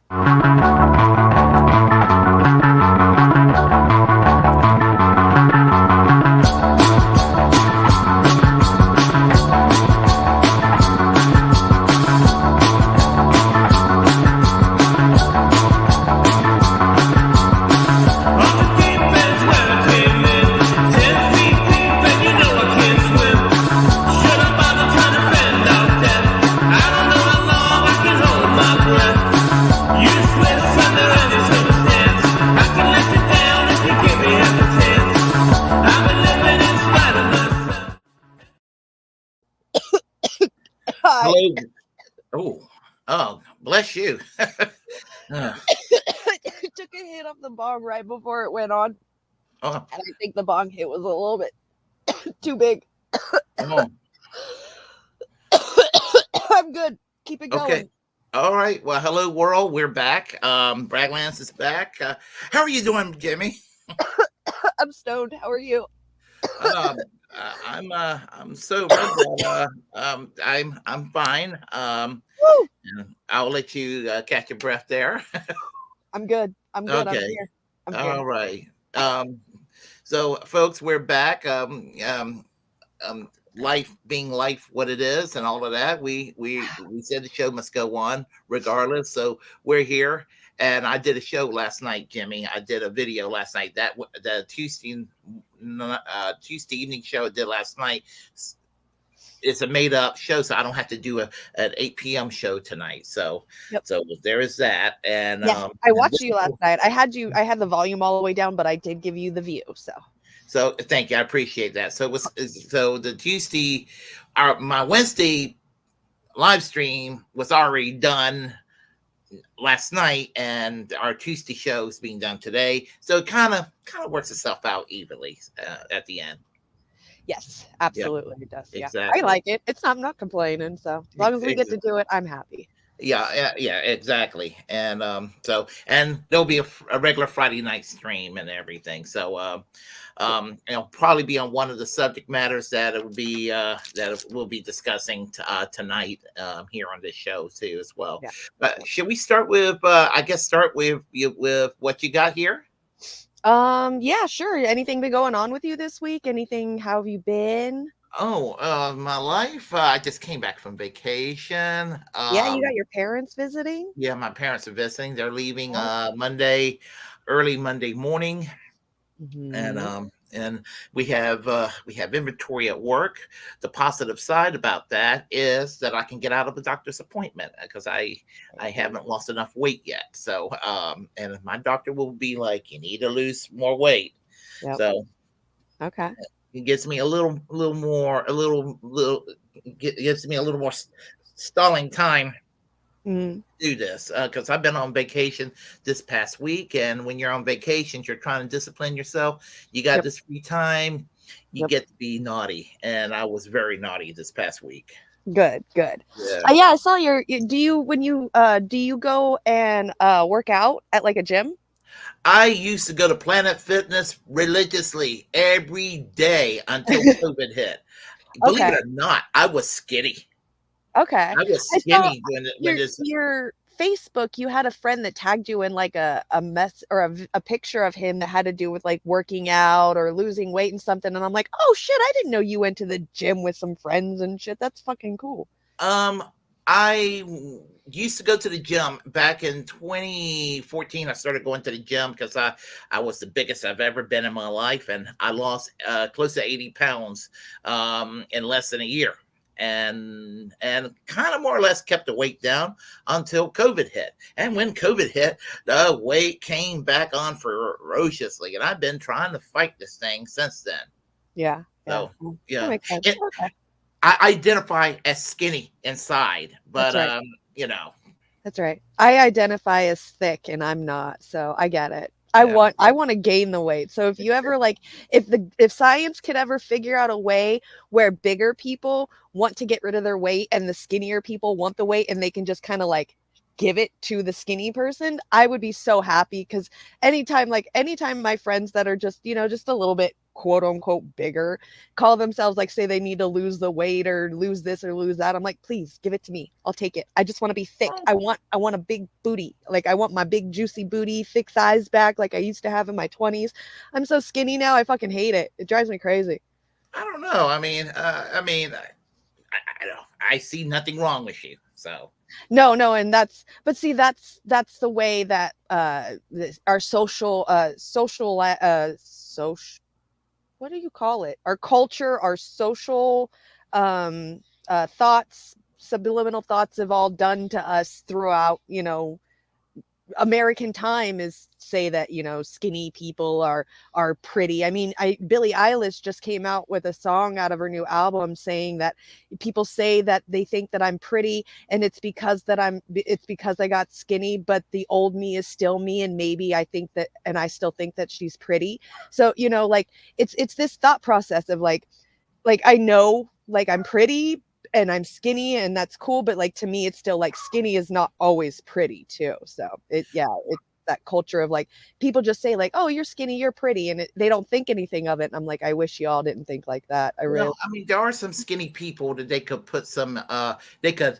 Hi. Hello. Oh, bless you. Uh, I took a hit off the bong right before it went on, oh, and I think the bong hit was a little bit too big. oh, I'm good. Keep it okay. going. All right. Well, hello, world. We're back. Bragglands is back. How are you doing, Jimmy? I'm stoned. How are you? I'm sober, but I'm fine. Woo! And I'll let you catch your breath there. I'm good. I'm good. I'm Okay. here. I'm here. All right. So, folks, we're back. Life being life, what it is, and all of that. We said the show must go on regardless. So we're here, and I did a show last night, Jimmy. I did a video last night. The Tuesday evening show I did last night. It's a made up show, so I don't have to do an 8 p.m. show tonight. So, Yep. so there is that, and Yeah, I watched you last night. I had the volume all the way down, but I did give you the view. So thank you, I appreciate that. So the Tuesday, my Wednesday live stream was already done last night, and our Tuesday show is being done today. So it kind of works itself out evenly at the end. Yes, Yeah, absolutely it does. Yeah, I exactly. like it. I'm not complaining. So as long as we get to do it, I'm happy. Yeah, exactly. And and there'll be a regular Friday night stream and everything. So it'll probably be on one of the subject matters that we'll be discussing tonight here on this show too as well. Yeah. But should we start with start with what you got here? Yeah, sure. Anything been going on with you this week? Anything? How have you been? Oh, my life. I just came back from vacation. Yeah, you got your parents visiting? Yeah, my parents are visiting. They're leaving Oh. early Monday morning, and Mhm. we have inventory at work. The positive side about that is that I can get out of a doctor's appointment because I haven't lost enough weight yet. So and my doctor will be like, you need to lose more weight. Yep. So Okay. it gives me a little more gives me a little more stalling time Mhm. do this because I've been on vacation this past week, and when you're on vacations, you're trying to discipline yourself. You got Yep. this free time, you Yep. get to be naughty, and I was very naughty this past week. Good, good. Yeah, Yeah, I saw do you when you do you go and work out at like a gym? I used to go to Planet Fitness religiously every day until COVID hit. Believe it Okay. or not, I was skinny. Okay. I was I saw skinny when this. your Facebook, you had a friend that tagged you in like a mess or a picture of him that had to do with like working out or losing weight and something. And I'm like, oh shit, I didn't know you went to the gym with some friends and shit. That's fucking cool. Um, I used to go to the gym back in 2014. I started going to the gym because I was the biggest I've ever been in my life, and I lost close to 80 pounds in less than a year. And kind of more or less kept the weight down until COVID hit. And when COVID hit, the weight came back on ferociously, and I've been trying to fight this thing since then. Yeah. Yeah. So That yeah, makes sense. it, Okay. I identify as skinny inside, That's but right. you know, That's right. I identify as thick and I'm not, so I get it. yeah, I want to gain the weight. So if you ever like if science could ever figure out a way where bigger people want to get rid of their weight and the skinnier people want the weight and they can just kind of like give it to the skinny person, I would be so happy cuz anytime my friends that are just, just a little bit quote unquote bigger, call themselves like say they need to lose the weight or lose this or lose that. I'm like, please give it to me. I'll take it. I just want to be thick. I want a big booty. Like I want my big juicy booty, thick thighs back like I used to have in my 20s. I'm so skinny now. I fucking hate it. It drives me crazy. I don't know. I don't. I see nothing wrong with you. So No, no, and but see that's the way that our social what do you call it? Our culture, our social thoughts, subliminal thoughts have all done to us throughout, American time is say that skinny people are pretty. I mean, I Billie Eilish just came out with a song out of her new album saying that people say that they think that I'm pretty, and it's because I got skinny, but the old me is still me, and maybe I think that, and I still think that she's pretty. So like it's this thought process of like I know like I'm pretty and I'm skinny and that's cool, but like to me it's still like skinny is not always pretty too. So it's that culture of like people just say like, "Oh, you're skinny, you're pretty," and they don't think anything of it. And I'm like, I wish y'all didn't think like that. I really. well, I mean, there are some skinny people that they could put some. They could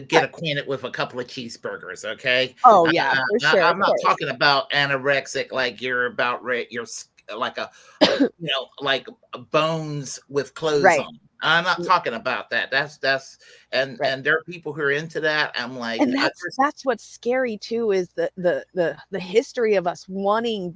get acquainted with a couple of cheeseburgers. Okay, Oh yeah, for sure, I'm of not course. talking about anorexic like you're about like like bones with clothes Right. on. I'm not talking about that. That's Right. and there are people who are into that. I'm like, And that's what's scary too is the history of us wanting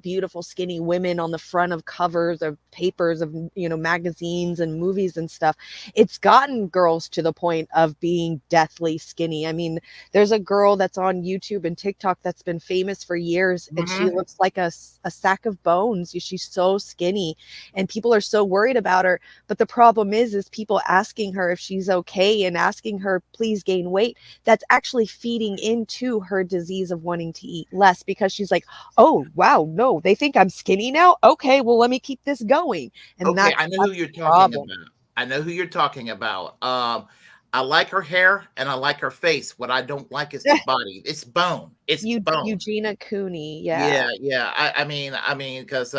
beautiful skinny women on the front of covers of papers of magazines and movies and stuff. It's gotten girls to the point of being deathly skinny. I mean, there's a girl that's on YouTube and TikTok that's been famous for years, and she mhm. looks like a sack of bones. She's so skinny and people are so worried about her. But the problem is people asking her if she's okay and asking her please gain weight. That's actually feeding into her disease of wanting to eat less because she's like, oh wow, no, they think I'm skinny now. Okay, well let me keep this going, and Okay, I know who that's you're the talking problem. about. I know who you're talking about. I like her hair and I like her face. What I don't like is the body. It's bone. It's bone. Eugenia Cooney, yeah. Yeah, yeah. Because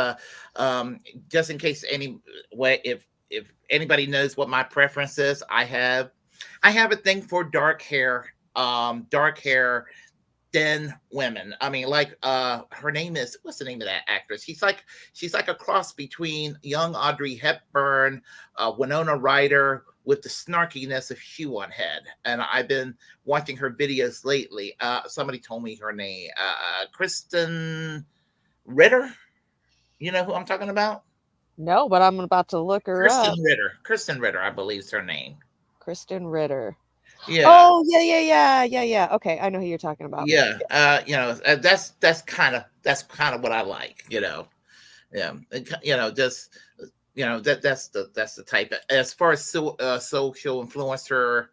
just in case any way, if anybody knows what my preference is, I have a thing for dark hair than women. I mean, like her name is what's the name of that actress? She's like a cross between young Audrey Hepburn, Winona Ryder with the snarkiness of Shoe on Head. And I've been watching her videos lately. Somebody told me her name, Kristen Ritter. You know who I'm talking about? No, but I'm about to look her up. Kristen Ritter. Kristen Ritter, I believe is her name. Kristen Ritter. Yeah. Oh yeah, yeah, yeah, yeah, yeah. Okay, I know who you're talking about. Yeah, that's kind of what I like, Yeah, just that's the type. As far as social influencer,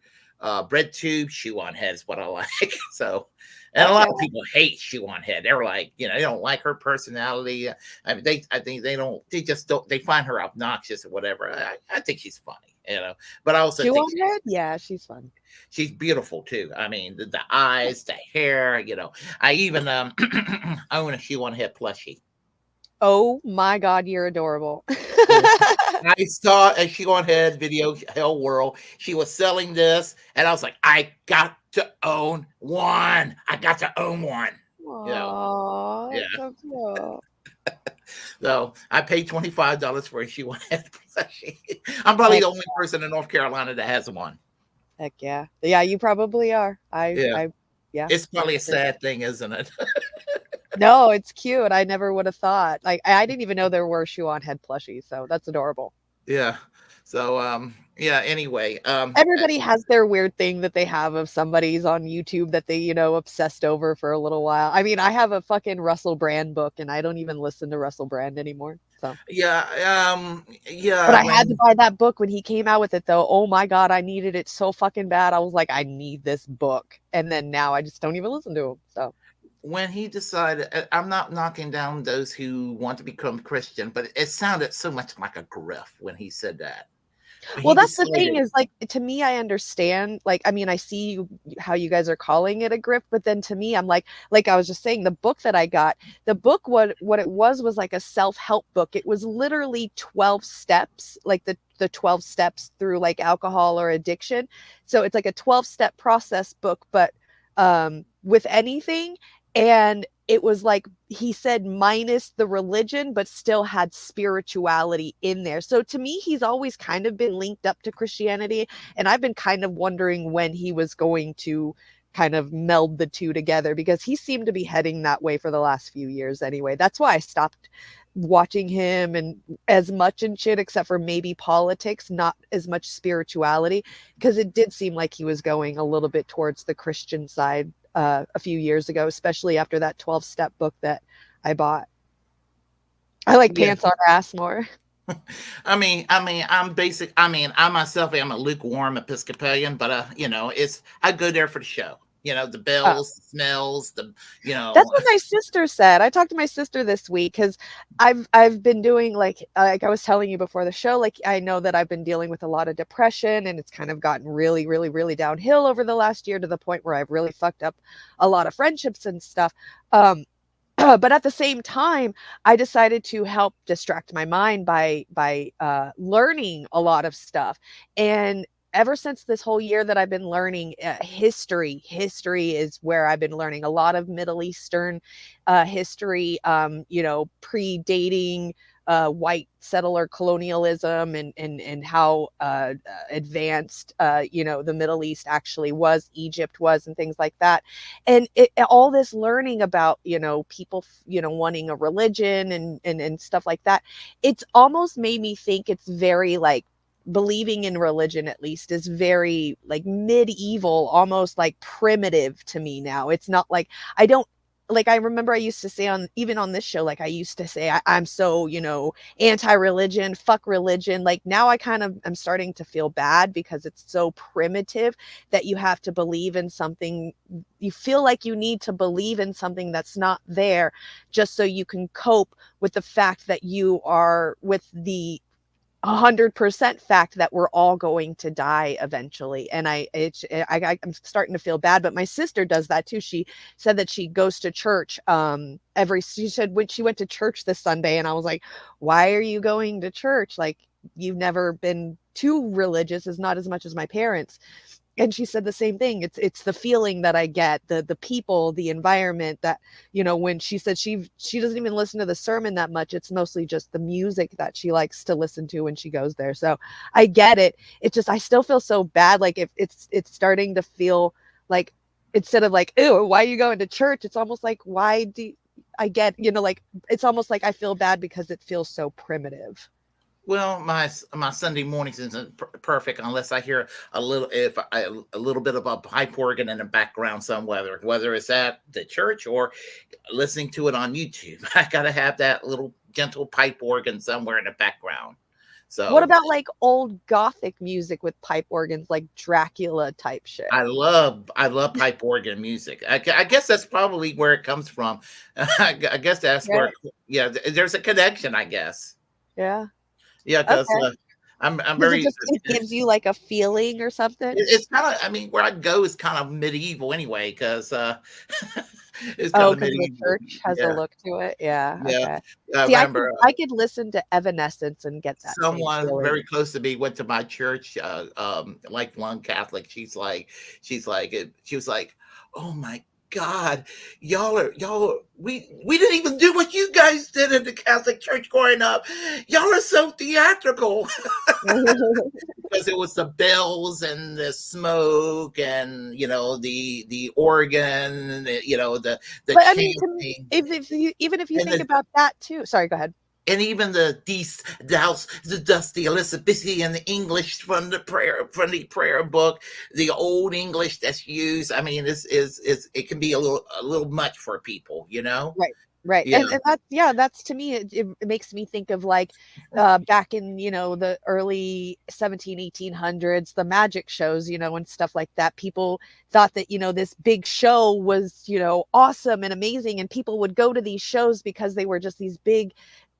bread tube, shoe on head is what I like. So, and a Okay. lot of people hate shoe on head. They're like, they don't like her personality. I mean, I think they don't. They just don't. They find her obnoxious or whatever. I think she's funny, but I also Chew think on head? Yeah, she's fun. she's beautiful too. I mean, the eyes, the hair. I even own a shoe on head plushie. Oh my god, you're adorable. Yeah. I saw a shoe on head video, Hell World. She was selling this, and I was like, I got to own one. I got to own one. Aw, Yeah. that's so cool. So I paid $25 for a shoe on head plushie. I'm probably Heck, the only person in North Carolina that has one. heck yeah. Yeah, you probably are. Yeah. Yeah, It's that's probably a great. sad thing, isn't it? No, it's cute. I never would have thought. Like, I didn't even know there were shoe on head plushies, so that's adorable. Yeah. So yeah, anyway, Everybody has their weird thing that they have of somebody's on YouTube that they, obsessed over for a little while. I mean, I have a fucking Russell Brand book and I don't even listen to Russell Brand anymore. So, but yeah, I had to when buy that book when he came out with it though. Oh my god, I needed it so fucking bad. I was like, I need this book. And then now I just don't even listen to him. So, when he decided, I'm not knocking down those who want to become Christian, but it sounded so much like a grift when he said that. Well, He that's the thing decided. is, like, to me, I understand, like, I mean, I see how you guys are calling it a grift, but then to me, I'm like I was just saying, the book that I got, the book, what it was like a self-help book. It was literally 12 steps, like the 12 steps through like alcohol or addiction. So it's like a 12-step process book, but with anything. And it was like he said minus the religion, but still had spirituality in there. So to me, he's always kind of been linked up to Christianity. And I've been kind of wondering when he was going to kind of meld the two together, because he seemed to be heading that way for the last few years anyway. That's why I stopped watching him and as much and shit, except for maybe politics, not as much spirituality, because it did seem like he was going a little bit towards the Christian side a few years ago, especially after that 12-step book that I bought. I like Yeah. pants on ass more. I'm basic. I mean, I myself am a lukewarm Episcopalian, but it's I go there for the show. The Oh, bells, the smells, that's what my sister said. I talked to my sister this week because I've been doing like I was telling you before the show, like I know that I've been dealing with a lot of depression, and it's kind of gotten really, really, really downhill over the last year, to the point where I've really fucked up a lot of friendships and stuff. Um, but at the same time, I decided to help distract my mind by learning a lot of stuff. And ever since this whole year that I've been learning history is where I've been learning a lot of Middle Eastern history, predating white settler colonialism, and how advanced the Middle East actually was, Egypt was, and things like that. And all this learning about people wanting a religion, and stuff like that, it's almost made me think it's very like believing in religion, at least, is very like medieval, almost like primitive to me now. It's not like I don't like I remember I used to say, on even on this show, like I used to say I'm so anti-religion, fuck religion. Like now I kind of am starting to feel bad because it's so primitive that you have to believe in something. You feel like you need to believe in something that's not there, just so you can cope with the fact that you are with the 100% fact that we're all going to die eventually. And I'm starting to feel bad, but my sister does that too. She said that she goes to church she said when she went to church this Sunday, and I was like, why are you going to church? Like, you've never been too religious, as not as much as my parents. And she said the same thing. It's the feeling that I get, the people, the environment, that when she said she doesn't even listen to the sermon that much. It's mostly just the music that she likes to listen to when she goes there. So I get it. It's just I still feel so bad. Like if it's starting to feel like, instead of like, ew, why are you going to church? It's almost like, why do I get, like, it's almost like I feel bad because it feels so primitive. Well, my Sunday mornings isn't perfect unless I hear a little bit of a pipe organ in the background somewhere, whether it's at the church or listening to it on YouTube. I gotta have that little gentle pipe organ somewhere in the background. What So about like old gothic music with pipe organs, like Dracula type shit? I love pipe organ music. I guess that's probably where it comes from. I guess that's where, Right. yeah. There's a connection, I guess. Yeah. Yeah, because Okay. I'm Because very. it gives you like a feeling or something? It's kind of. I mean, where I go is kind of medieval anyway, because it's kind Oh, of because the medieval. church has a Yeah, look to it? Yeah, yeah. okay. I See, remember I could listen to Evanescence and get that same someone very feeling. close to me went to my church, lifelong Catholic. She was like, "Oh my God, we didn't even do what you guys did in the Catholic Church growing up. Y'all are so theatrical." Because it was the bells and the smoke and the organ, the But I mean, to me, chanting if you even if you and think the about that too, sorry, go ahead. even the dusty Elizabethan English from the prayer book, the old English that's used. I mean, is it can be a little much for people. Right, right, Yeah, and that's, yeah, that's, to me, it makes me think of, like, back in, the early 1800s, the magic shows, and stuff like that. People thought that, this big show was, awesome and amazing, and people would go to these shows because they were just these big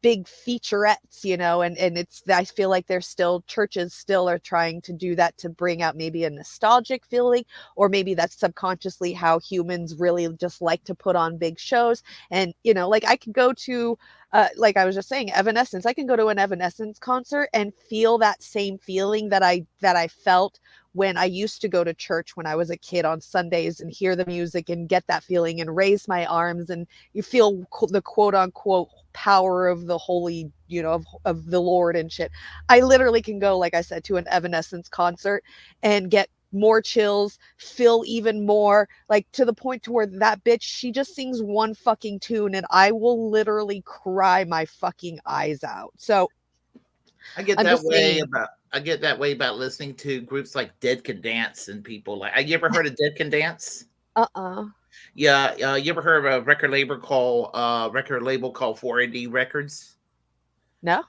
big featurettes, and it's, I feel like there's still churches still are trying to do that to bring out maybe a nostalgic feeling, or maybe that's subconsciously how humans really just like to put on big shows. And like I could go to like I was just saying, Evanescence. I can go to an Evanescence concert and feel that same feeling that I felt when I used to go to church when I was a kid on Sundays and hear the music and get that feeling and raise my arms, and you feel the quote unquote power of the holy, of the Lord and shit. I literally can go, like I said, to an Evanescence concert and get more chills, feel even more, like to the point to where that bitch, she just sings one fucking tune and I will literally cry my fucking eyes out. So I'm just saying. I get that way about listening to groups like Dead Can Dance and people like. Have you ever heard of Dead Can Dance? Uh-uh. Yeah, you ever heard of a record label called 4AD Records? No.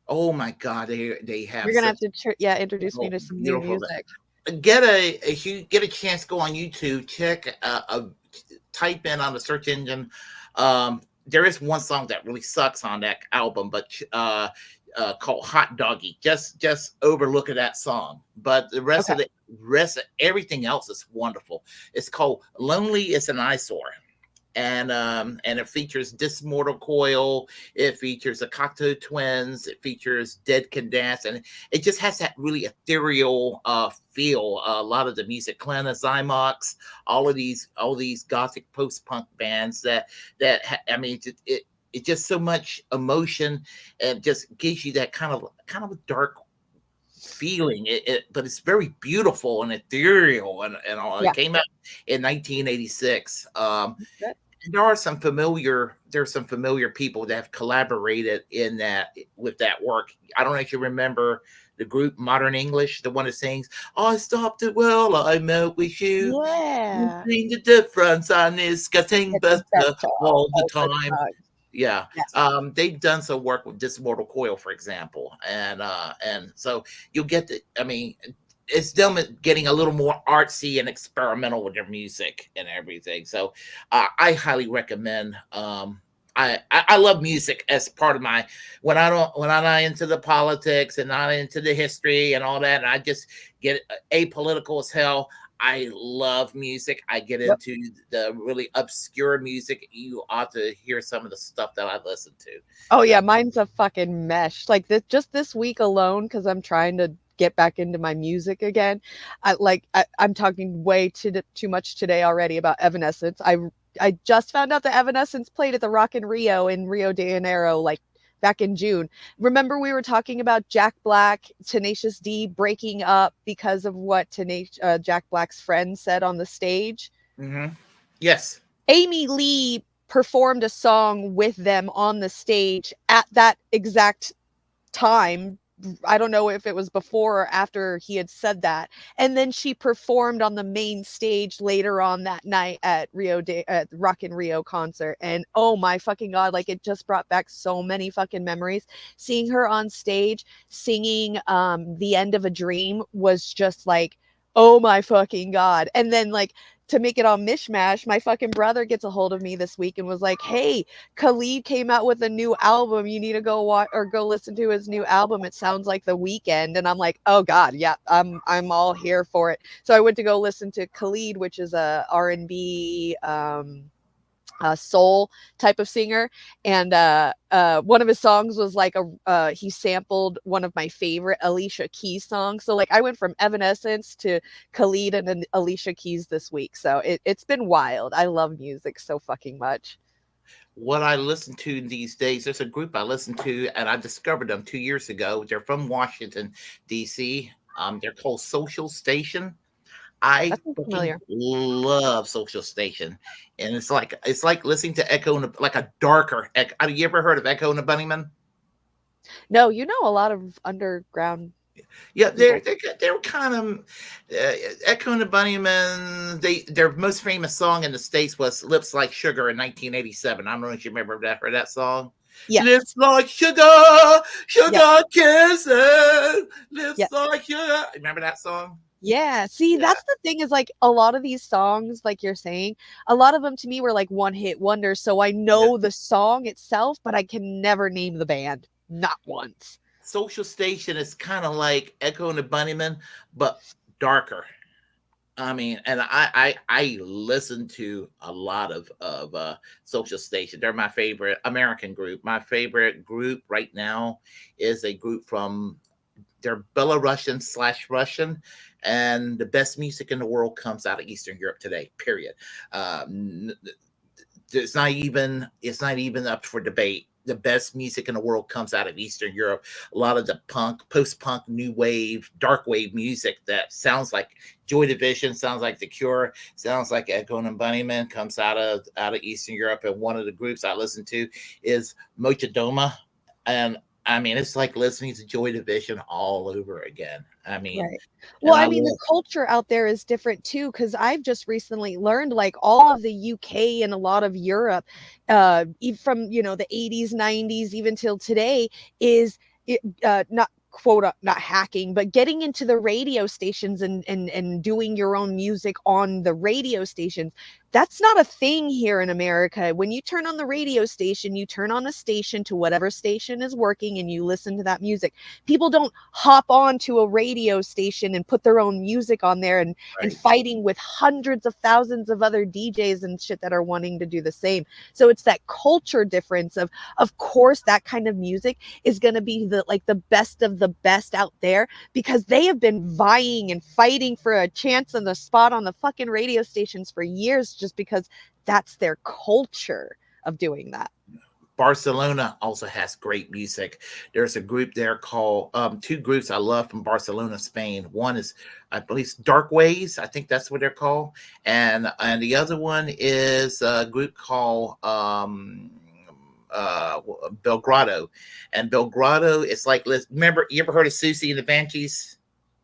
Oh my God, they have You're gonna such have to introduce me to some new beautiful. music. If you get a chance, go on YouTube, check type in on the search engine. There is one song that really sucks on that album, but called Hot Doggy. Just overlook at that song, but the rest Okay. of everything else is wonderful. It's called Lonely Is an Eyesore. And it features Dismortal Coil, it features the Cocteau Twins, it features Dead Can Dance, and it just has that really ethereal feel. A lot of the music, Clan of Zymox, all these gothic post punk bands I mean, it just so much emotion and just gives you that kind of a dark feeling. But it's very beautiful and ethereal and all. Yeah. It came out in 1986. Good. There's some familiar people that have collaborated in that with that work. I don't know if you remember the group Modern English, the one that sings, "I stopped it well, I met with you. You Yeah. seen the difference on this getting It's better better all the all the time." time. Yeah. Yes. They've done some work with Dismortal Coil, for example. And so you'll get I mean, it's them getting a little more artsy and experimental with their music and everything. So I highly recommend. I love music as part of my when I'm not into the politics and not into the history and all that, and I just get apolitical as hell. I love music. I get Yep. into the really obscure music. You ought to hear some of the stuff that I listen to. Oh Yeah. yeah, mine's a fucking mesh. Like just this week alone, because I'm trying to get back into my music again. I'm talking way too much today already about Evanescence. I just found out that Evanescence played at the Rock in Rio in Rio de Janeiro, like back in June. Remember we were talking about Jack Black, Tenacious D breaking up because of what Jack Black's friend said on the stage? Mm-hmm. Yes. Amy Lee performed a song with them on the stage at that exact time. I don't know if it was before or after he had said that. And then she performed on the main stage later on that night at Rock in Rio concert. And oh my fucking God, like it just brought back so many fucking memories. Seeing her on stage singing The End of a Dream was just like, oh my fucking God. And then like to make it all mishmash, my fucking brother gets a hold of me this week and was like, hey, Khalid came out with a new album. You need to go watch or go listen to his new album. It sounds like The Weekend. And I'm like, oh God, yeah, I'm all here for it. So I went to go listen to Khalid, which is a R&B soul type of singer, and one of his songs was like he sampled one of my favorite Alicia Keys songs. So like I went from Evanescence to Khalid and then Alicia Keys this week. So it's been wild. I love music so fucking much. What I listen to these days, there's a group I listen to, and I discovered them 2 years ago. They're from Washington, D.C. They're called Social Station. I That sounds fucking familiar. love Social Station, and it's like listening to Echo and like a darker Echo. Have you ever heard of Echo and the Bunnymen? No, you know a lot of underground Yeah, people. they're kind of Echo and the Bunnymen. Their most famous song in the states was "Lips Like Sugar" in 1987. I don't know if you remember that. Heard that song? Yes. Lips like sugar, Yes. sugar kisses, lips Yes. like sugar. Remember that song? Yeah, see, Yeah. that's the thing is, like, a lot of these songs, like you're saying, a lot of them to me were, like, one-hit wonders, so I Yeah. know the song itself, but I can never name the band. Not once. Social Station is kind of like Echo and the Bunnymen, but darker. I mean, and I listen to a lot of Social Station. They're my favorite American group. My favorite group right now is a group from they're Belarusian slash Russian, and the best music in the world comes out of Eastern Europe today. Period. Um, it's not even up for debate. The best music in the world comes out of Eastern Europe. A lot of the punk, post-punk, new wave, dark wave music that sounds like Joy Division, sounds like The Cure, sounds like Echo and Bunnymen comes out of Eastern Europe. And one of the groups I listen to is Mochadoma, and I mean it's like listening to Joy Division all over again. I mean, Right. Well, and I I mean, the love culture out there is different too, because I've just recently learned like all of the UK and a lot of Europe, from the 80s, 90s, even till today, is not not hacking, but getting into the radio stations and doing your own music on the radio stations. That's not a thing here in America. When you turn on the radio station, you turn on a station to whatever station is working and you listen to that music. People don't hop on to a radio station and put their own music on there and right. fighting with hundreds of thousands of other DJs and shit that are wanting to do the same. So it's that culture difference of course that kind of music is going to be the best of the best out there because they have been vying and fighting for a chance on the spot on the fucking radio stations for years just because that's their culture of doing that. Barcelona also has great music. There's a group there called two groups I love from Barcelona, Spain. One is I believe Dark Ways, I think that's what they're called, and the other one is a group called Belgrado, and Belgrado is like remember you ever heard of Susie and the Banshees?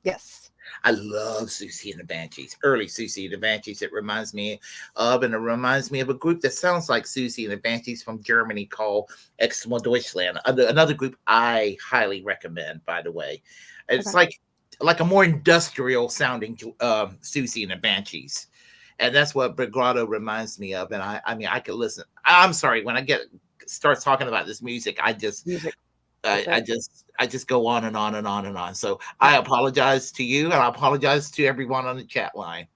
Yes. I love Susie and the Banshees, early Susie and the Banshees. It reminds me and it reminds me of a group that sounds like Susie and the Banshees from Germany called Exmo Deutschland. Another group I highly recommend, by the way. It's Okay. like a more industrial sounding Susie and the Banshees. And that's what Brigado reminds me of. And I mean, I could listen. I'm sorry, when I get starts talking about this music, Music. I, That's I right. just I just go on and on and on and on. So Yep. I apologize to you, and I apologize to everyone on the chat line.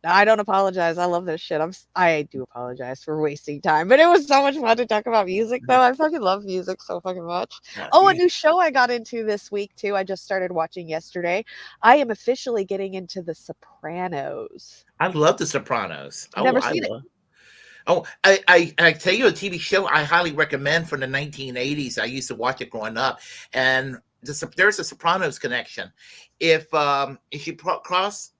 I don't apologize. I love this shit. I do apologize for wasting time, but it was so much fun to talk about music though. I fucking love music so fucking much. Oh, a You- new show I got into this week too. I just started watching yesterday. I am officially getting into The Sopranos. I love The Sopranos. Oh, Never I seen it. love. Oh, I tell you a TV show I highly recommend from the 1980s. I used to watch it growing up, and there's a Sopranos connection. If you cross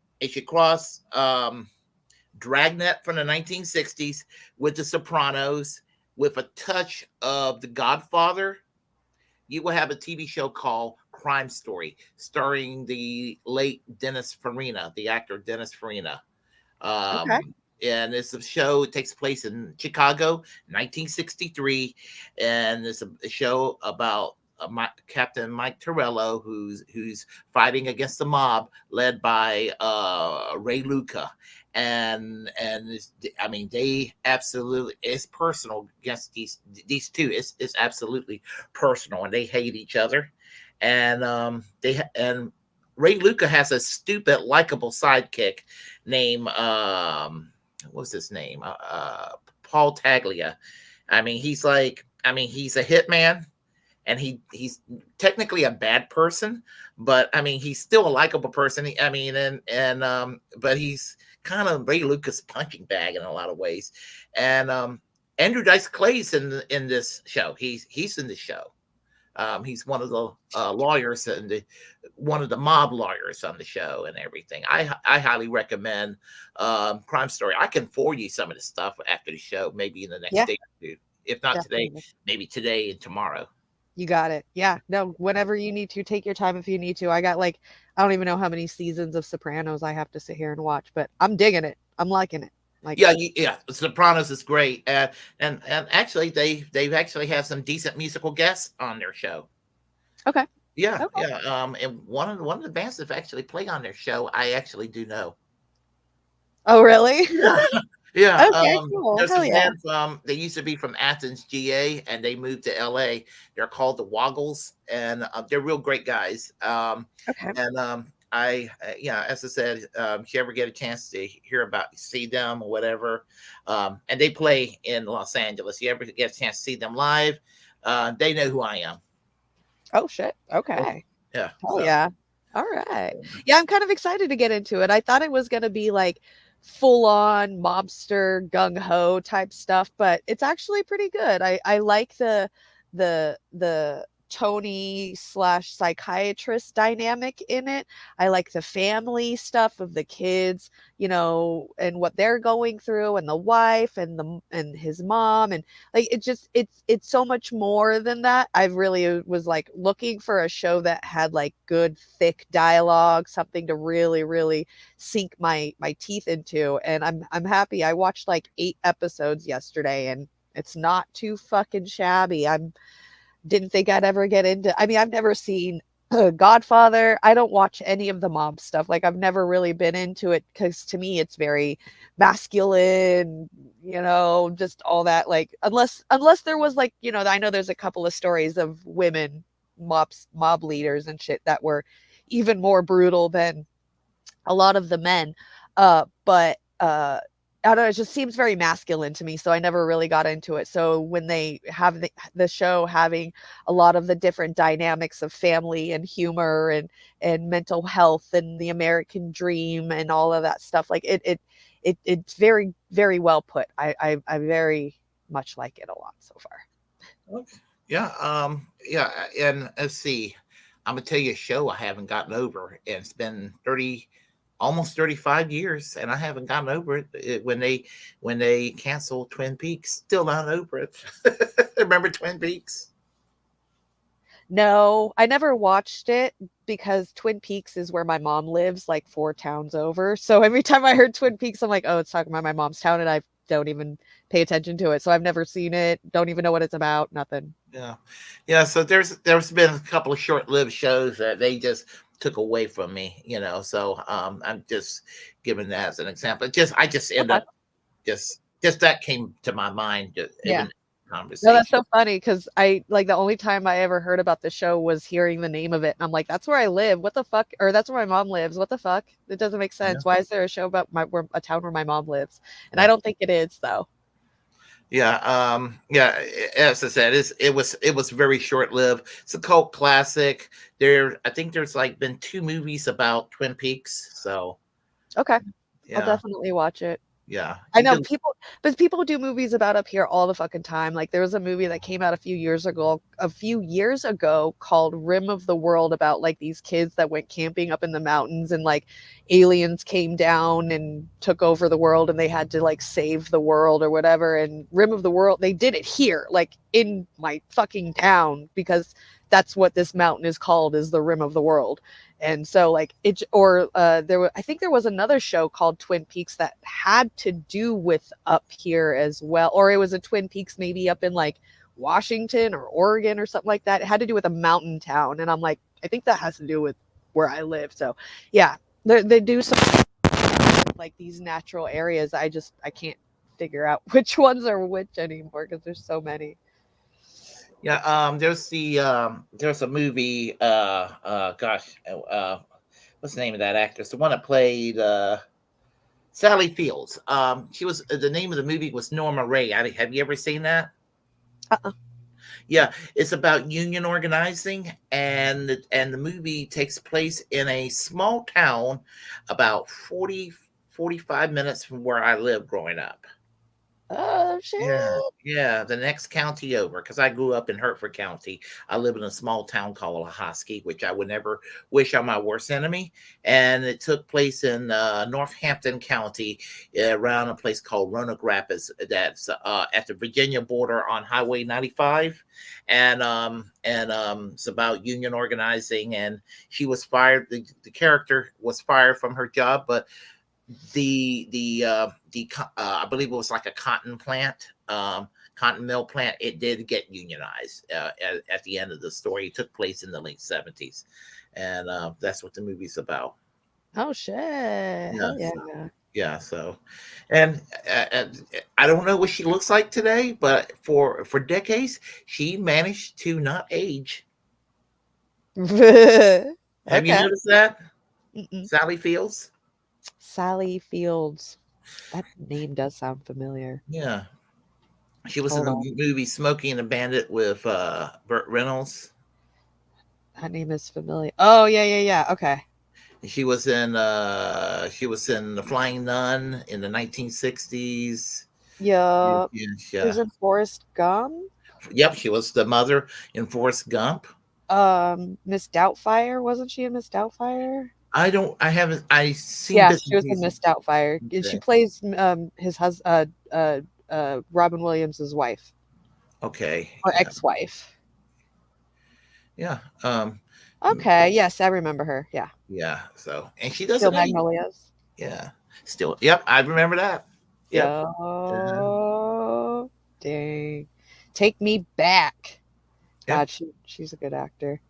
Dragnet from the 1960s with The Sopranos with a touch of The Godfather, you will have a TV show called Crime Story, starring the late Dennis Farina, the actor Dennis Farina. Okay. And it's a show. It takes place in Chicago, 1963, and it's a show about Captain Mike Torello, who's fighting against the mob led by Ray Luca, I mean they absolutely it's personal against these two. It's absolutely personal, and they hate each other, and Ray Luca has a stupid, likable sidekick named what's his name? Paul Taglia. I mean, he's a hitman, and he's technically a bad person, but I mean, he's still a likable person. I mean, but he's kind of Ray Lucas punching bag in a lot of ways, and Andrew Dice Clay's in this show. He's in the show. He's one of the lawyers and one of the mob lawyers on the show and everything. I highly recommend Crime Story. I can forward you some of the stuff after the show, maybe in the next Yeah, day or two. If not today, definitely. maybe today and tomorrow. You got it. Yeah. No, whenever you need to, take your time if you need to. I got like I don't even know how many seasons of Sopranos I have to sit here and watch, but I'm digging it. I'm liking it. Like, Yeah. Sopranos is great, and actually they've actually had some decent musical guests on their show. okay. Yeah, Okay. yeah. And one of the bands that actually play on their show, I actually do know. Oh, really? Yeah, yeah. Okay, cool. There's a Hell yeah. band from they used to be from Athens, GA, and they moved to LA. They're called the Woggles, and they're real great guys. Okay. And yeah, as I said, if you ever get a chance to hear about, see them or whatever, and they play in Los Angeles. You ever get a chance to see them live? They know who I am. Oh, shit. Oh, Okay. yeah. Hell So yeah. All right. Yeah, I'm kind of excited to get into it. I thought it was gonna be like full on mobster gung ho type stuff, but it's actually pretty good. I like the Tony slash psychiatrist dynamic in it. I like the family stuff of the kids, and what they're going through, and the wife and his mom, and like it's so much more than that. I really was like looking for a show that had like good thick dialogue, something to really sink my teeth into, and I'm happy. I watched like 8 episodes yesterday, and it's not too fucking shabby. I'm didn't think I'd ever get into. I mean, I've never seen Godfather. I don't watch any of the mob stuff. Like I've never really been into it cuz to me it's very masculine, just all that, like unless there was like, I know there's a couple of stories of women mob leaders and shit that were even more brutal than a lot of the men. But I don't know, it just seems very masculine to me, so I never really got into it. So when they have the show having a lot of the different dynamics of family and humor and mental health and the American dream and all of that stuff, like it's very well put. I very much like it a lot so far. okay. Yeah, yeah, and let's see. I'm gonna tell you a show I haven't gotten over, and it's been 30, almost 35 years, and I haven't gotten over when they canceled Twin Peaks. Still not over it. Remember Twin Peaks? No, I never watched it because Twin Peaks is where my mom lives, like 4 towns over. So every time I heard Twin Peaks, I'm like, "Oh, it's talking about my mom's town," and I don't even pay attention to it. So I've never seen it, don't even know what it's about, nothing. Yeah, yeah. So there's been a couple of short-lived shows that they just took away from me. So I'm just giving that as an example. I just end Okay. up just that came to my mind, just Yeah. even No, that's conversation. so funny because I like the only time I ever heard about the show was hearing the name of it, and I'm like, "That's where I live. What the fuck?" Or "That's where my mom lives. What the fuck? It doesn't make Yeah, sense. Why is there a show about a town where my mom lives?" And I yeah, don't think it is though. yeah. Yeah. As I said, it was very short-lived. It's a cult classic. I think there's like been 2 movies about Twin Peaks. So Okay. I'll yeah, definitely watch it. yeah. I You know can, people, but people do movies about up here all the fucking time. Like there was a movie that came out a few years ago called Rim of the World about like these kids that went camping up in the mountains and like aliens came down and took over the world and they had to like save the world or whatever. And Rim of the World, they did it here, like in my fucking town because that's what this mountain is called, is the Rim of the World. And so like I think there was another show called Twin Peaks that had to do with up here as well, or it was a Twin Peaks maybe up in like Washington or Oregon or something like that. It had to do with a mountain town, and I'm like, I think that has to do with where I live. So yeah, they do some like these natural areas. I can't figure out which ones are which anymore because there's so many. yeah. There's a movie. Gosh, what's the name of that actress? The one that played Sally Fields. She was the name of the movie was Norma Ray. Have you ever seen that? Uh-uh. Yeah, it's about union organizing, and the movie takes place in a small town about 45 minutes from where I lived growing up. Oh shit. Yeah, yeah, the next county over, because I grew up in Hertford County. I live in a small town called Lahosky, which I would never wish on my worst enemy. And it took place in Northampton County, around a place called Roanoke Rapids, that's at the Virginia border on Highway 95. And it's about union organizing. And she was fired. The character was fired from her job, but I believe it was like a cotton plant. cotton mill plant, it did get unionized at the end of the story. It took place in the late 70s, and that's what the movie's about. Oh shit. Yeah, Hell so, yeah. yeah. So, and, and I don't know what she looks like today, but for decades, she managed to not age. Have you Okay. noticed that, Mm-mm. Sally Fields? Sally Fields. That name does sound familiar. Yeah, she was in Hold the on. movie Smokey and the Bandit with Burt Reynolds. That name is familiar. Oh yeah, yeah, yeah. Okay. She was in The Flying Nun in the 1960s. Yup. She was Yeah. in Forrest Gump. Yep, she was the mother in Forrest Gump. Miss Doubtfire, wasn't she in Miss Doubtfire? I haven't I seen Yeah, bits she and was in pieces. Miss Doubtfire. And she Okay. plays his Robin Williams's wife Okay. or Yeah. ex-wife. Yeah. Mm, Okay, yes, I remember her. Yeah. yeah. So and she Steel doesn't age. Magnolias. Yeah. Still. Yep. I remember that. Yep. Uh, Yo, dang. Take me back. yep. God, she's a good actor.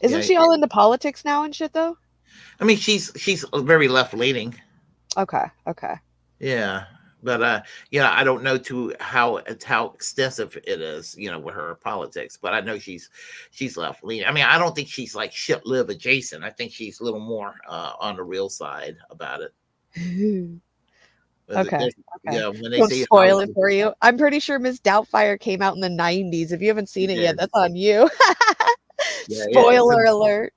Isn't Yeah. she all into politics now and shit though? I mean, she's very left leaning. Okay, okay. Yeah, but yeah, I don't know to how extensive it is, with her politics. But I know she's left leaning. I mean, I don't think she's like shit live adjacent. I think she's a little more on the real side about it. Okay, okay. Yeah, when they Don't say spoil it Hollywood, for you. I'm pretty sure Miss Doubtfire came out in the 90s. If you haven't seen it yet, yeah, that's on you. yeah, it's Spoiler alert.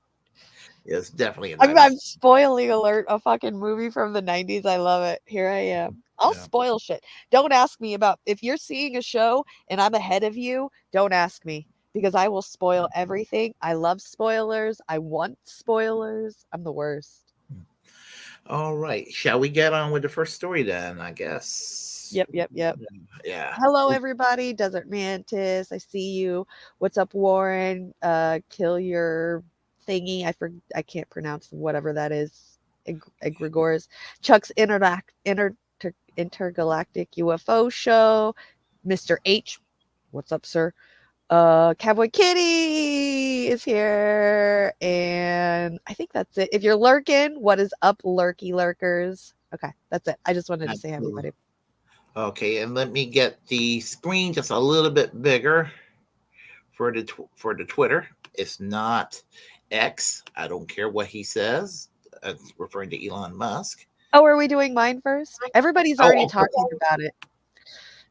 it's definitely a I'm 90s. spoiling alert a fucking movie from the 90s. I love it. Here I am. I'll Yeah. spoil shit. Don't ask me about if you're seeing a show and I'm ahead of you, don't ask me because I will spoil everything. I love spoilers. I want spoilers. I'm the worst. All right, shall we get on with the first story then? I guess. Yep, yep, yep. Yeah. Hello everybody, Desert Mantis. I see you. What's up, Warren? Kill your thingy. I can't pronounce whatever that is. Egregores. Chuck's intergalactic UFO show. Mr. H. What's up, sir? Cowboy Kitty is here. And I think that's it. If you're lurking, what is up, lurky lurkers? Okay, that's it. I just wanted to say hi, Absolutely. everybody. Okay, and let me get the screen just a little bit bigger for the Twitter. It's not X. I don't care what he says. Referring to Elon Musk. Oh, are we doing mine first? Everybody's Oh, already of course. talking about it.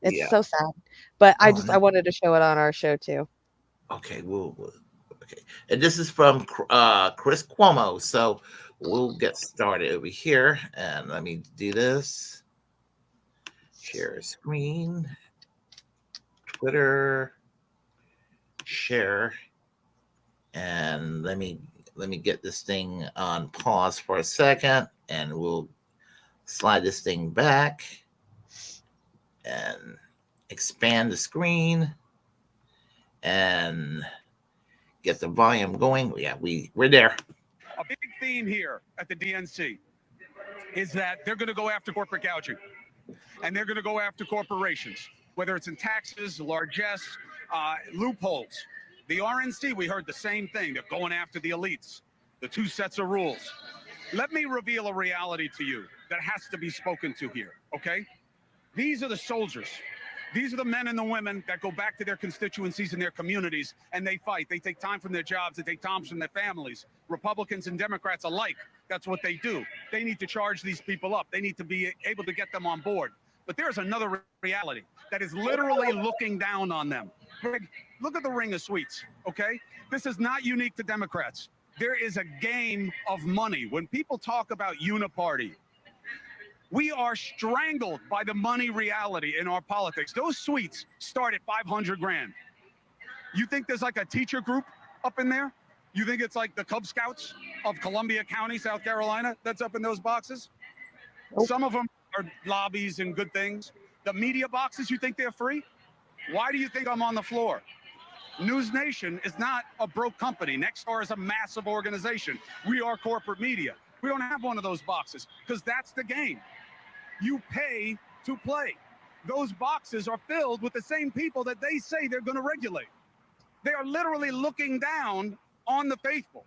It's Yeah. so sad. But Oh, I wanted to show it on our show too. okay. Okay. And this is from Chris Cuomo. So we'll get started over here. And let me do this. Share screen. Twitter. Share. And let me get this thing on pause for a second, and we'll slide this thing back and expand the screen and get the volume going. Yeah, we're there. A big theme here at the DNC is that they're going to go after corporate gouging and they're going to go after corporations, whether it's in taxes, largesse, loopholes. The RNC, we heard the same thing. They're going after the elites, the two sets of rules. Let me reveal a reality to you that has to be spoken to here, okay? These are the soldiers. These are the men and the women that go back to their constituencies and their communities and they fight. They take time from their jobs. They take time from their families. Republicans and Democrats alike, that's what they do. They need to charge these people up. They need to be able to get them on board. But there's another reality that is literally looking down on them. Greg, look at the ring of sweets, okay? This is not unique to Democrats. There is a game of money. When people talk about uniparty, we are strangled by the money reality in our politics. Those suites start at 500 grand. You think there's like a teacher group up in there? You think it's like the Cub Scouts of Columbia County, South Carolina, that's up in those boxes? Nope. Some of them are lobbies and good things. The media boxes, you think they're free? Why do you think I'm on the floor? News Nation is not a broke company. Nexstar is a massive organization. We are corporate media. We don't have one of those boxes because that's the game. You pay to play. those boxes are filled with the same people that they say they're going to regulate. They are literally looking down on the faithful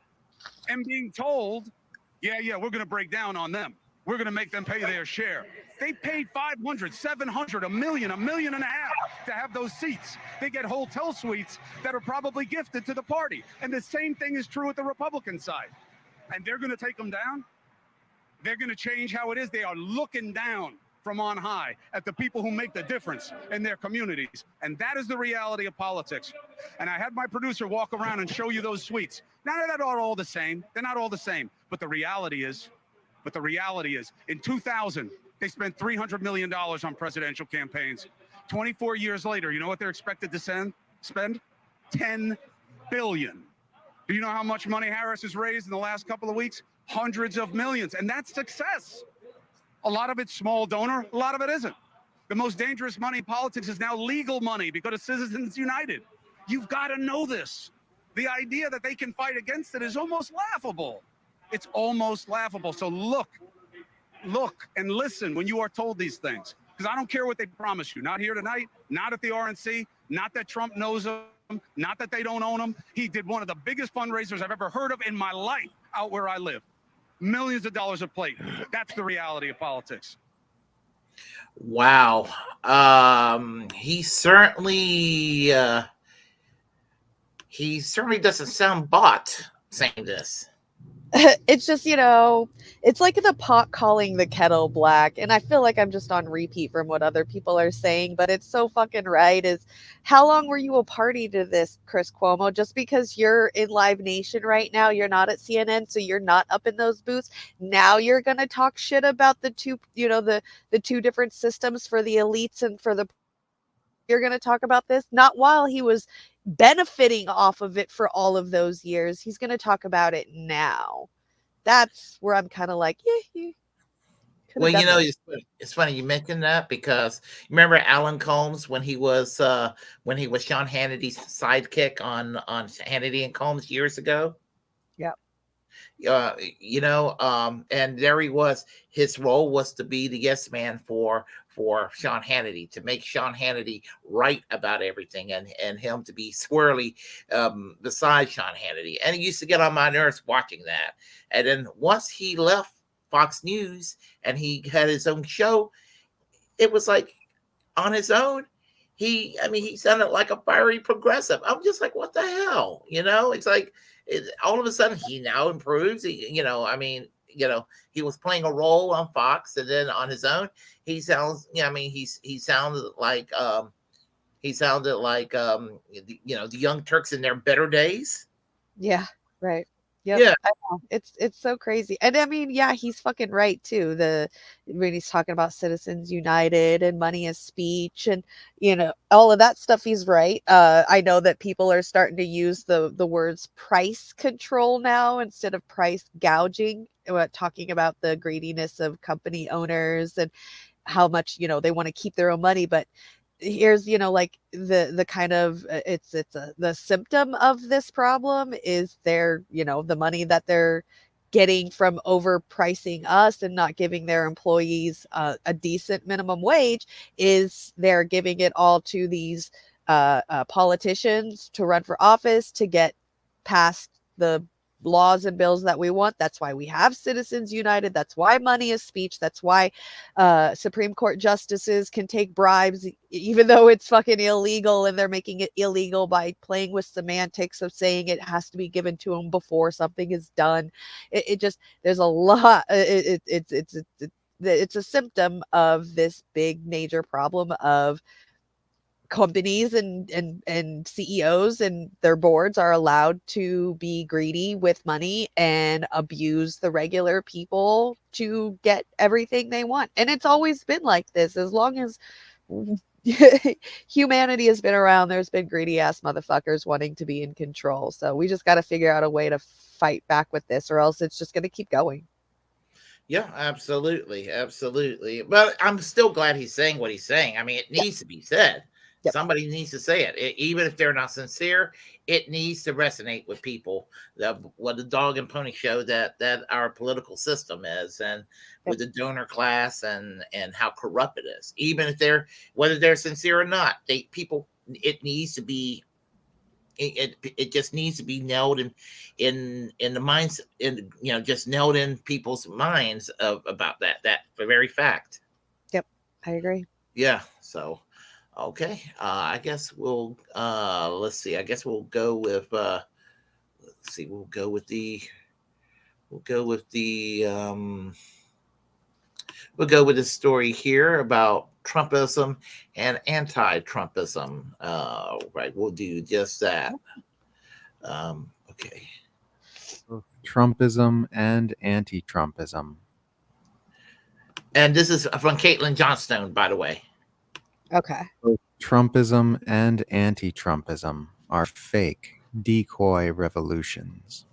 and being told, yeah, we're going to break down on them. We're going to make them pay their share. They paid 500, 700, a million and a half to have those seats. They get hotel suites that are probably gifted to the party. And the same thing is true at the Republican side. And they're going to take them down. They're going to change how it is. They are looking down from on high at the people who make the difference in their communities. And that is the reality of politics. And I had my producer walk around and show you those suites. Now, they're not all the same. They're not all the same. But the reality is, in 2000, they spent $300 million on presidential campaigns. 24 years later, you know what they're expected to spend? $10 billion. Do you know how much money Harris has raised in the last couple of weeks? Hundreds of millions. And that's success. A lot of it's small donor, a lot of it isn't. The most dangerous money in politics is now legal money because of Citizens United. You've got to know this. The idea that they can fight against it is almost laughable. It's almost laughable. So look and listen when you are told these things. Because I don't care what they promise you. Not here tonight, not at the RNC, not that Trump knows them, not that they don't own them. He did one of the biggest fundraisers I've ever heard of in my life out where I live. Millions of dollars a plate. That's the reality of politics. Wow. He certainly doesn't sound bought saying this. It's just, it's like the pot calling the kettle black. And I feel like I'm just on repeat from what other people are saying, but it's so fucking right. Is how long were you a party to this, Chris Cuomo? Just because you're in Live Nation right now, you're not at CNN, so you're not up in those booths. Now you're gonna talk shit about the two, the two different systems for the elites and for the you're going to talk about this, not while he was benefiting off of it for all of those years. He's going to talk about it now. That's where I'm kind of like, yeah, well, it's funny you mentioned that because remember Alan Combs when he was Sean Hannity's sidekick on Hannity and Combs years ago. Yeah. And there he was. His role was to be the yes man for Sean Hannity, to make Sean Hannity right about everything, and him to be squarely beside Sean Hannity. And he used to get on my nerves watching that. And then once he left Fox News and he had his own show, it was like on his own. He sounded like a fiery progressive. I'm just like, what the hell? It's like all of a sudden he now improves. He was playing a role on Fox, and then on his own, he sounds. He sounded like the Young Turks in their better days. Yeah, right. Yep, yeah, I know. It's so crazy. And I mean, yeah, he's fucking right too. When he's talking about Citizens United and money is speech and all of that stuff, he's right. I know that people are starting to use the words price control now instead of price gouging, talking about the greediness of company owners and how much they want to keep their own money. But here's like the kind of the symptom of this problem is the money that they're getting from overpricing us and not giving their employees a decent minimum wage is they're giving it all to these politicians to run for office to get past the laws and bills that we want. That's why we have Citizens United. That's why money is speech. That's why Supreme Court justices can take bribes, even though it's fucking illegal, and they're making it illegal by playing with semantics of saying it has to be given to them before something is done. It just, there's a lot. It's a symptom of this big major problem of companies and CEOs and their boards are allowed to be greedy with money and abuse the regular people to get everything they want. And it's always been like this. As long as humanity has been around, there's been greedy ass motherfuckers wanting to be in control. So we just got to figure out a way to fight back with this, or else it's just going to keep going. Yeah, absolutely. But I'm still glad he's saying what he's saying. I mean, it needs to be said. Yep. Somebody needs to say it. Even if they're not sincere, it needs to resonate with people. What the dog and pony show that our political system is, and Yep. with the donor class and how corrupt it is. Even if they're whether they're sincere or not, people it needs to be it just needs to be nailed in the minds in just nailed in people's minds about that very fact. Yep. I agree. Yeah. So okay. I guess we'll let's see. I guess we'll go with let's see, we'll go with the we'll go with the story here about Trumpism and anti-Trumpism. Right, we'll do just that. Okay. Trumpism and anti-Trumpism. And this is from Caitlin Johnstone, by the way. Okay. Both Trumpism and anti-Trumpism are fake, decoy revolutions.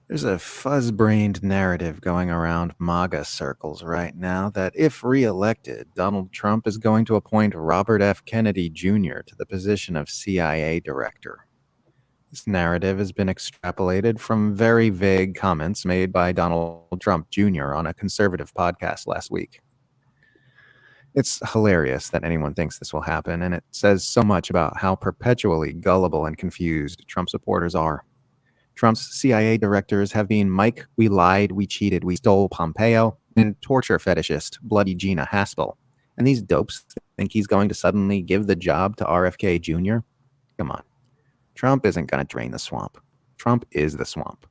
There's a fuzz-brained narrative going around MAGA circles right now that if reelected, Donald Trump is going to appoint Robert F. Kennedy Jr. to the position of CIA director. This narrative has been extrapolated from very vague comments made by Donald Trump Jr. on a conservative podcast last week. It's hilarious that anyone thinks this will happen, and it says so much about how perpetually gullible and confused Trump supporters are. Trump's CIA directors have been Mike, we lied, we cheated, we stole Pompeo, and torture fetishist Bloody Gina Haspel. And these dopes think he's going to suddenly give the job to RFK Jr.? Come on. Trump isn't going to drain the swamp. Trump is the swamp.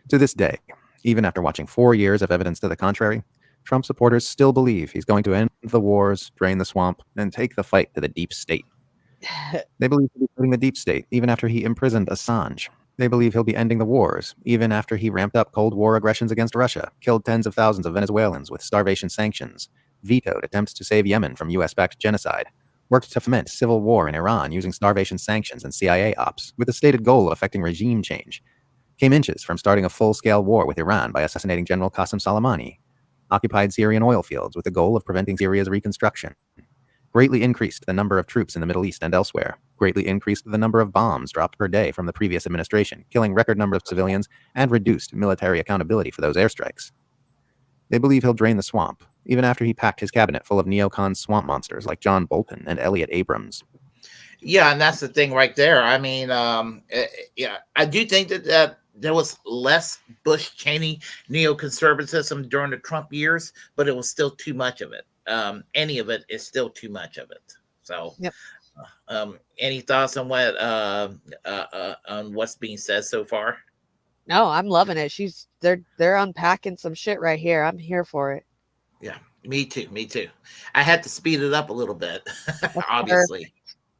To this day, even after watching 4 years of evidence to the contrary, Trump supporters still believe he's going to end the wars, drain the swamp, and take the fight to the deep state. They believe he'll be fighting the deep state even after he imprisoned Assange. They believe he'll be ending the wars even after he ramped up Cold War aggressions against Russia, killed tens of thousands of Venezuelans with starvation sanctions, vetoed attempts to save Yemen from US-backed genocide, worked to foment civil war in Iran using starvation sanctions and CIA ops with the stated goal of effecting regime change, came inches from starting a full-scale war with Iran by assassinating General Qasem Soleimani, occupied Syrian oil fields with the goal of preventing Syria's reconstruction, greatly increased the number of troops in the Middle East and elsewhere, greatly increased the number of bombs dropped per day from the previous administration, killing record number of civilians, and reduced military accountability for those airstrikes. They believe he'll drain the swamp, even after he packed his cabinet full of neocon swamp monsters like John Bolton and Elliot Abrams. Yeah, and that's the thing right there. I mean, yeah, I do think that there was less Bush Cheney neoconservatism during the Trump years, but it was still too much of it. Any of it is still too much of it. So, Yep. Any thoughts on what on what's being said so far? No, I'm loving it. They're unpacking some shit right here. I'm here for it. Yeah, me too. Me too. I had to speed it up a little bit, obviously.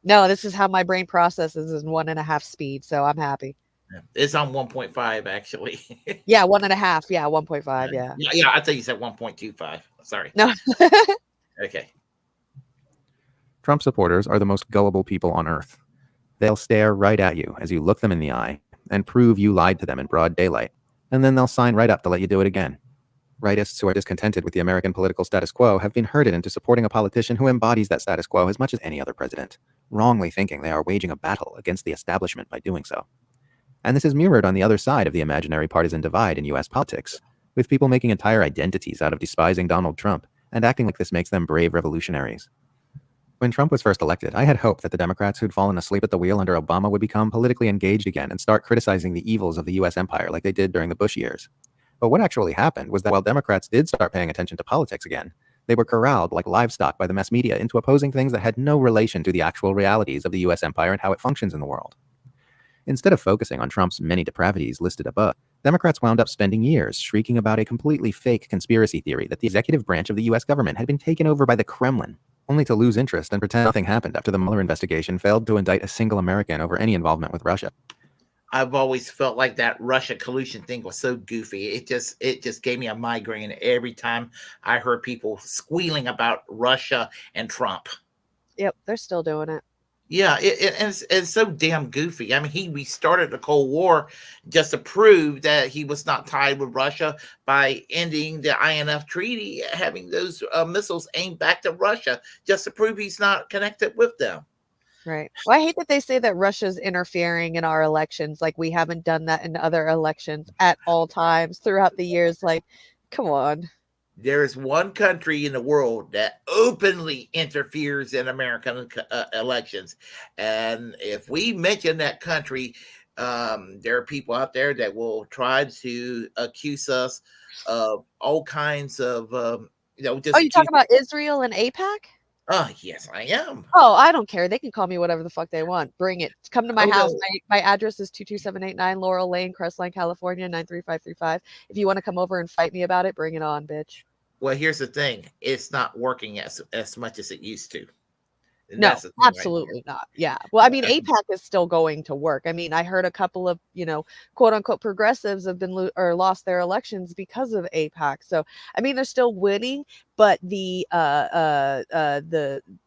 No, this is how my brain processes in 1.5 speed, so I'm happy. Yeah. It's on 1.5 actually. Yeah, 1.5. Yeah, 1.5. Yeah. Yeah. I thought you said 1.25. Sorry. No. Okay. Trump supporters are the most gullible people on earth. They'll stare right at you as you look them in the eye and prove you lied to them in broad daylight, and then they'll sign right up to let you do it again. Rightists who are discontented with the American political status quo have been herded into supporting a politician who embodies that status quo as much as any other president, wrongly thinking they are waging a battle against the establishment by doing so. And this is mirrored on the other side of the imaginary partisan divide in U.S. politics, with people making entire identities out of despising Donald Trump and acting like this makes them brave revolutionaries. When Trump was first elected, I had hoped that the Democrats who'd fallen asleep at the wheel under Obama would become politically engaged again and start criticizing the evils of the U.S. empire like they did during the Bush years. But what actually happened was that while Democrats did start paying attention to politics again, they were corralled like livestock by the mass media into opposing things that had no relation to the actual realities of the U.S. empire and how it functions in the world. Instead of focusing on Trump's many depravities listed above, Democrats wound up spending years shrieking about a completely fake conspiracy theory that the executive branch of the U.S. government had been taken over by the Kremlin, only to lose interest and pretend nothing happened after the Mueller investigation failed to indict a single American over any involvement with Russia. I've always felt like that Russia collusion thing was so goofy. It just gave me a migraine every time I heard people squealing about Russia and Trump. Yep, they're still doing it. Yeah, and it's so damn goofy. I mean, he restarted the Cold War just to prove that he was not tied with Russia by ending the INF treaty, having those missiles aimed back to Russia, just to prove he's not connected with them. Right. Well, I hate that they say that Russia's interfering in our elections. Like we haven't done that in other elections at all times throughout the years. Like, come on. There is one country in the world that openly interferes in American elections. And if we mention that country, there are people out there that will try to accuse us of all kinds of, Oh, just you accuse. talking about Israel and APAC? Oh, yes, I am. Oh, I don't care. They can call me whatever the fuck they want. Bring it. Come to my Oh, house. no. My address is 22789 Laurel Lane, Crestline, California, 93535. If you want to come over and fight me about it, bring it on, bitch. Well, here's the thing, it's not working as much as it used to. And No, that's the thing right there. absolutely not. Yeah. Well, I mean, APAC is still going to work. I mean, I heard a couple of, quote unquote progressives have been or lost their elections because of APAC. So, I mean, they're still winning, but the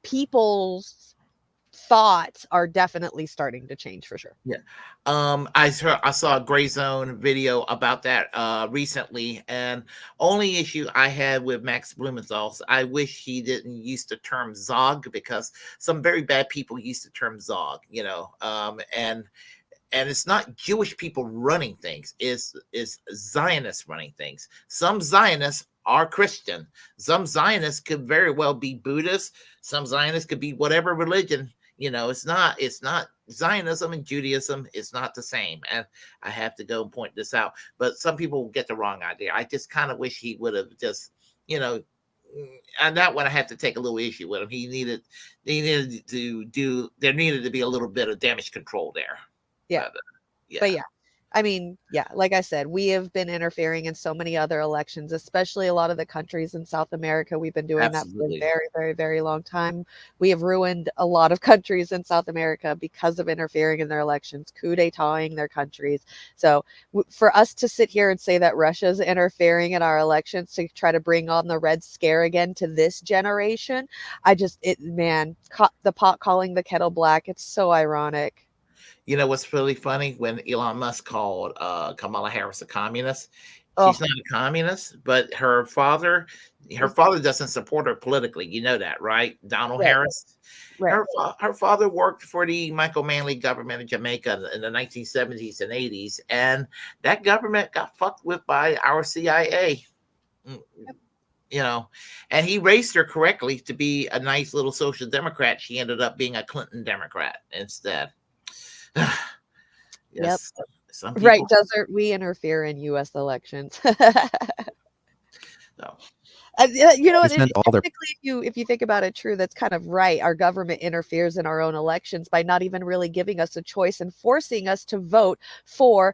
people's thoughts are definitely starting to change for sure. Yeah. I saw a Gray Zone video about that recently, and only issue I had with Max Blumenthal, I wish he didn't use the term Zog, because some very bad people use the term Zog, and it's not Jewish people running things, it's Zionists running things. Some Zionists are Christian. Some Zionists could very well be Buddhist. Some Zionists could be whatever religion. It's not Zionism and Judaism is not the same. And I have to go and point this out. But some people get the wrong idea. I just kind of wish he would have just, and that one I have to take a little issue with him. They needed to do, there needed to be a little bit of damage control there. Yeah. But yeah, I mean, yeah, like I said, we have been interfering in so many other elections, especially a lot of the countries in South America. We've been doing Absolutely. that for a very, very, very long time. We have ruined a lot of countries in South America because of interfering in their elections, coup d'etating their countries. So for us to sit here and say that Russia's interfering in our elections to try to bring on the Red Scare again to this generation, the pot calling the kettle black. It's so ironic. You know what's really funny? When Elon Musk called Kamala Harris a communist, Oh, she's not a communist, but her father doesn't support her politically. You know that, right? Donald right, Harris. right. Her father worked for the Michael Manley government of Jamaica in the 1970s and 80s, and that government got fucked with by our CIA. Mm, and he raised her correctly to be a nice little social democrat. She ended up being a Clinton Democrat instead. Yep. Yes, some Right, people. desert, we interfere in US elections. So, You know They what? spend all their Technically, if you think about it, true, that's kind of right. Our government interferes in our own elections by not even really giving us a choice and forcing us to vote for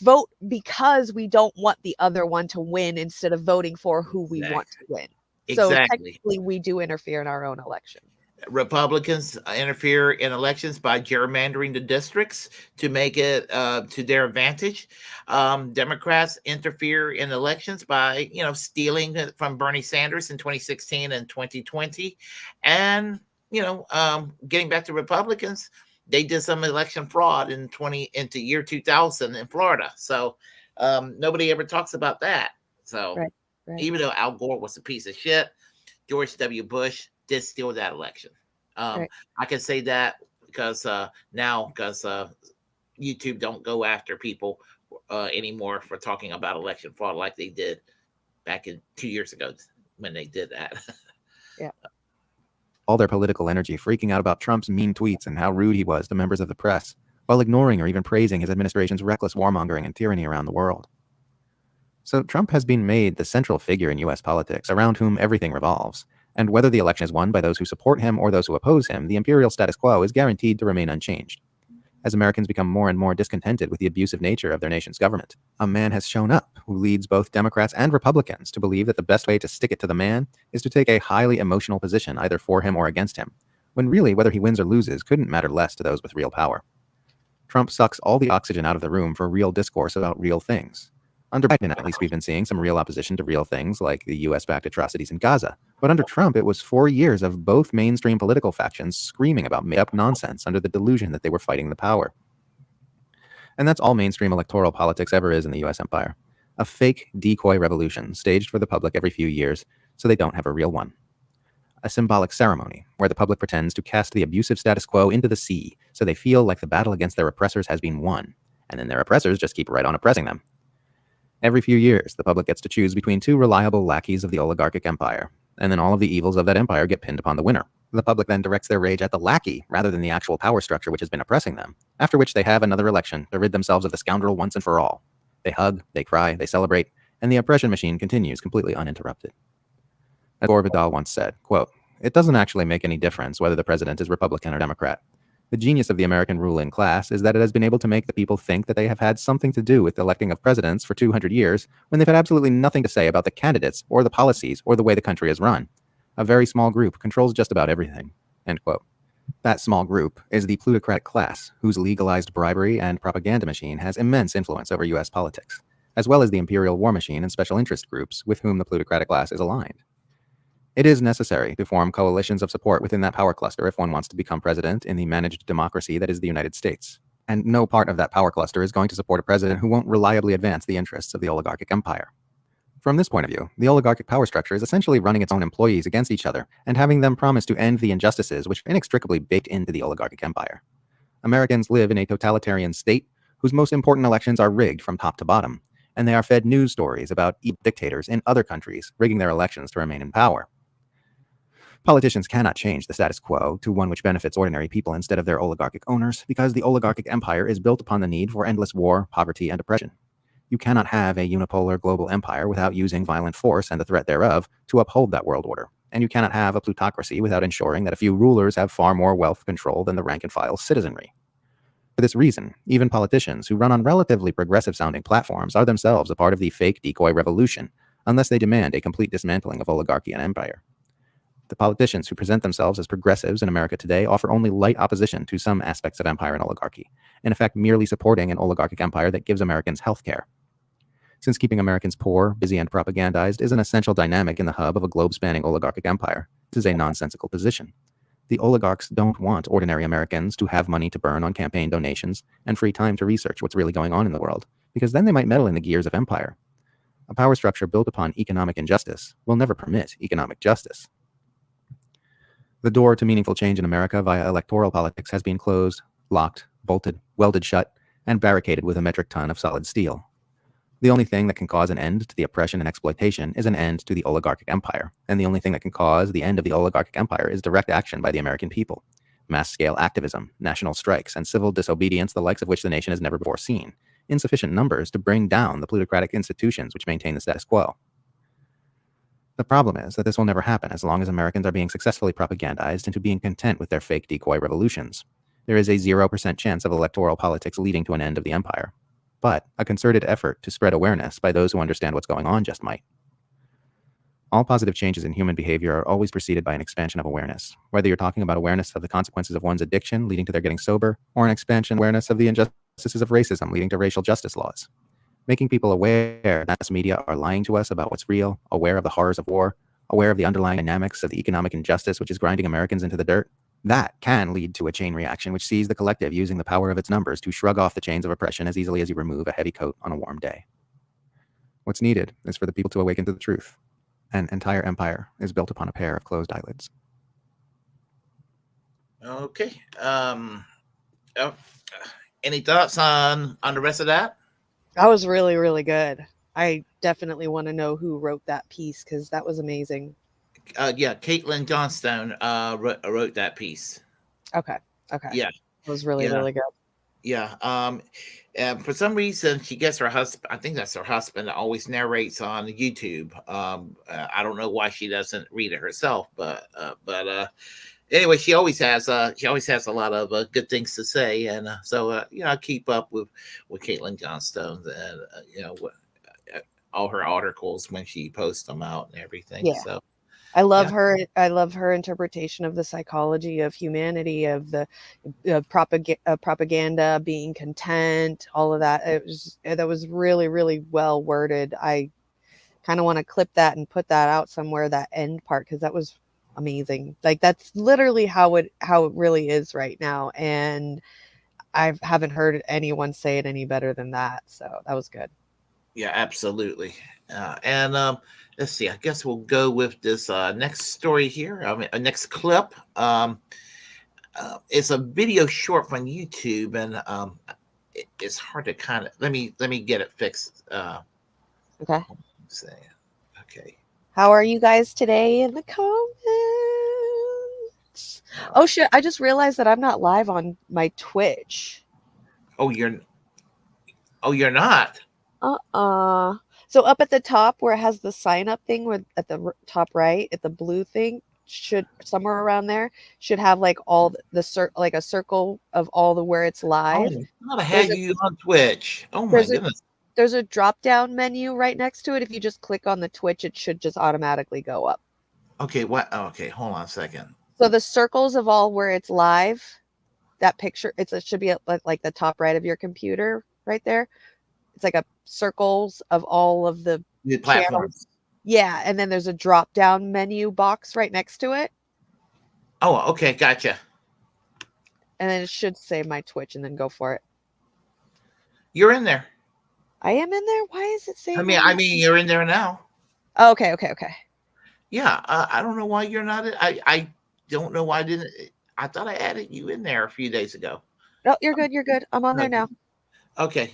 vote because we don't want the other one to win instead of voting for who we want to win. So exactly. technically, we do interfere in our own election. Republicans interfere in elections by gerrymandering the districts to make it to their advantage. Democrats interfere in elections by, stealing from Bernie Sanders in 2016 and 2020. And, getting back to Republicans, they did some election fraud into year 2000 in Florida. So nobody ever talks about that. So Right. even though Al Gore was a piece of shit, George W. Bush did steal that election. Right. I can say that because YouTube don't go after people anymore for talking about election fraud like they did back in 2 years ago when they did that. Yeah. all their political energy freaking out about Trump's mean tweets and how rude he was to members of the press, while ignoring or even praising his administration's reckless warmongering and tyranny around the world. So Trump has been made the central figure in US politics, around whom everything revolves. And whether the election is won by those who support him or those who oppose him, the imperial status quo is guaranteed to remain unchanged. As Americans become more and more discontented with the abusive nature of their nation's government, a man has shown up who leads both Democrats and Republicans to believe that the best way to stick it to the man is to take a highly emotional position either for him or against him, when really whether he wins or loses couldn't matter less to those with real power. Trump sucks all the oxygen out of the room for real discourse about real things. Under Biden, at least, we've been seeing some real opposition to real things like the US-backed atrocities in Gaza. But under Trump, it was 4 years of both mainstream political factions screaming about made-up nonsense under the delusion that they were fighting the power. And that's all mainstream electoral politics ever is in the US empire. A fake decoy revolution staged for the public every few years so they don't have a real one. A symbolic ceremony where the public pretends to cast the abusive status quo into the sea so they feel like the battle against their oppressors has been won, and then their oppressors just keep right on oppressing them. Every few years, the public gets to choose between two reliable lackeys of the oligarchic empire, and then all of the evils of that empire get pinned upon the winner. The public then directs their rage at the lackey rather than the actual power structure which has been oppressing them, after which they have another election to rid themselves of the scoundrel once and for all. They hug, they cry, they celebrate, and the oppression machine continues completely uninterrupted. As Gore Vidal once said, quote, "It doesn't actually make any difference whether the president is Republican or Democrat. The genius of the American ruling class is that it has been able to make the people think that they have had something to do with the electing of presidents for 200 years when they've had absolutely nothing to say about the candidates or the policies or the way the country is run. A very small group controls just about everything." End quote. That small group is the plutocratic class, whose legalized bribery and propaganda machine has immense influence over U.S. politics, as well as the imperial war machine and special interest groups with whom the plutocratic class is aligned. It is necessary to form coalitions of support within that power cluster if one wants to become president in the managed democracy that is the United States. And no part of that power cluster is going to support a president who won't reliably advance the interests of the oligarchic empire. From this point of view, the oligarchic power structure is essentially running its own employees against each other and having them promise to end the injustices which are inextricably baked into the oligarchic empire. Americans live in a totalitarian state whose most important elections are rigged from top to bottom, and they are fed news stories about evil dictators in other countries rigging their elections to remain in power. Politicians cannot change the status quo to one which benefits ordinary people instead of their oligarchic owners, because the oligarchic empire is built upon the need for endless war, poverty, and oppression. You cannot have a unipolar global empire without using violent force and the threat thereof to uphold that world order, and you cannot have a plutocracy without ensuring that a few rulers have far more wealth control than the rank-and-file citizenry. For this reason, even politicians who run on relatively progressive-sounding platforms are themselves a part of the fake decoy revolution, unless they demand a complete dismantling of oligarchy and empire. The politicians who present themselves as progressives in America today offer only light opposition to some aspects of empire and oligarchy, in effect merely supporting an oligarchic empire that gives Americans health care. Since keeping Americans poor, busy, and propagandized is an essential dynamic in the hub of a globe-spanning oligarchic empire, this is a nonsensical position. The oligarchs don't want ordinary Americans to have money to burn on campaign donations and free time to research what's really going on in the world, because then they might meddle in the gears of empire. A power structure built upon economic injustice will never permit economic justice. The door to meaningful change in America via electoral politics has been closed, locked, bolted, welded shut, and barricaded with a metric ton of solid steel. The only thing that can cause an end to the oppression and exploitation is an end to the oligarchic empire, and the only thing that can cause the end of the oligarchic empire is direct action by the American people. Mass-scale activism, national strikes, and civil disobedience, the likes of which the nation has never before seen, in sufficient numbers to bring down the plutocratic institutions which maintain the status quo. The problem is that this will never happen as long as Americans are being successfully propagandized into being content with their fake decoy revolutions. There is a 0% chance of electoral politics leading to an end of the empire. But a concerted effort to spread awareness by those who understand what's going on just might. All positive changes in human behavior are always preceded by an expansion of awareness, whether you're talking about awareness of the consequences of one's addiction leading to their getting sober, or an expansion awareness of the injustices of racism leading to racial justice laws. Making people aware that mass media are lying to us about what's real, aware of the horrors of war, aware of the underlying dynamics of the economic injustice which is grinding Americans into the dirt, that can lead to a chain reaction which sees the collective using the power of its numbers to shrug off the chains of oppression as easily as you remove a heavy coat on a warm day. What's needed is for the people to awaken to the truth. An entire empire is built upon a pair of closed eyelids. Okay. Any thoughts on the rest of that? That was really, really good. I definitely want to know who wrote that piece because that was amazing. Yeah, Caitlin Johnstone wrote that piece. Okay. Yeah, It was really, yeah, really good. yeah. And for some reason, she gets her husband. I think that's her husband that always narrates on YouTube. I don't know why she doesn't read it herself, but anyway, she always has a lot of good things to say, and I keep up with Caitlin Johnstone and all her articles when she posts them out and everything. Yeah. So I love Yeah. her. I love her interpretation of the psychology of humanity, of the propaganda, being content, all of that. That was really, really well worded. I kind of want to clip that and put that out somewhere, that end part, because that was amazing. Like that's literally how it really is right now, and I haven't heard anyone say it any better than that. So that was good. Yeah, absolutely. And let's see. I guess we'll go with this next story here. I mean, next clip. It's a video short from YouTube, and it's hard to kind of let me get it fixed. Okay. Say, okay. How are you guys today in the comments? Oh shit, I just realized that I'm not live on my Twitch. Oh, you're not. Uh-uh. So up at the top where it has the sign up thing, where at the top right, at the blue thing, should somewhere around there should have like all like a circle of all the where it's Oh, live. I thought I There's had a you on Twitch. Oh my there's a goodness. there's a drop down menu right next to it. If you just click on the Twitch, it should just automatically go up. Okay, what? Okay, hold on a second. So the circles of all where it's live, that picture, it should be at like the top right of your computer right there. It's like a circles of all of the The channels. platforms. Yeah, and then there's a drop down menu box right next to it, Oh, okay, gotcha. and then it should say my Twitch, and then go for it. You're in there. I am in there. Why is it saying? I mean, you're in there now. Oh, okay. Yeah, I don't know why you're not. I don't know why I didn't. I thought I added you in there a few days ago. No, you're good. You're good. I'm on there now. Okay,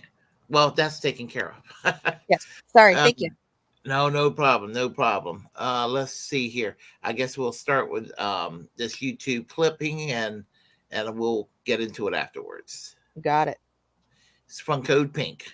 well that's taken care of. Yes. Sorry. um, Thank you. no problem, no problem. Let's see here. I guess we'll start with this YouTube clipping, and we'll get into it afterwards. Got it. It's from Code Pink.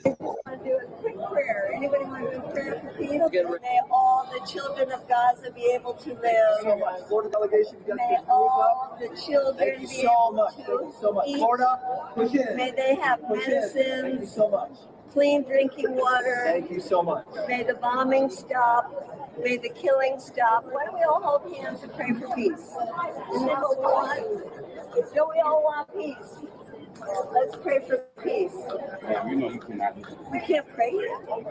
I want to do a quick prayer. Anybody want to do a prayer for peace? May all the children of Gaza be able to live. Florida delegation, May all the children thank you be so able much. Thank you so much. to eat. Florida, push in. May they have Push in. Thank you medicines, so much. clean drinking water. Thank you so much. May the bombing stop. May the killing stop. Why don't we all hold hands and pray for peace? Isn't that what we want? Don't we all want peace? Let's pray for peace. You know you cannot do We can't pray yet. I'm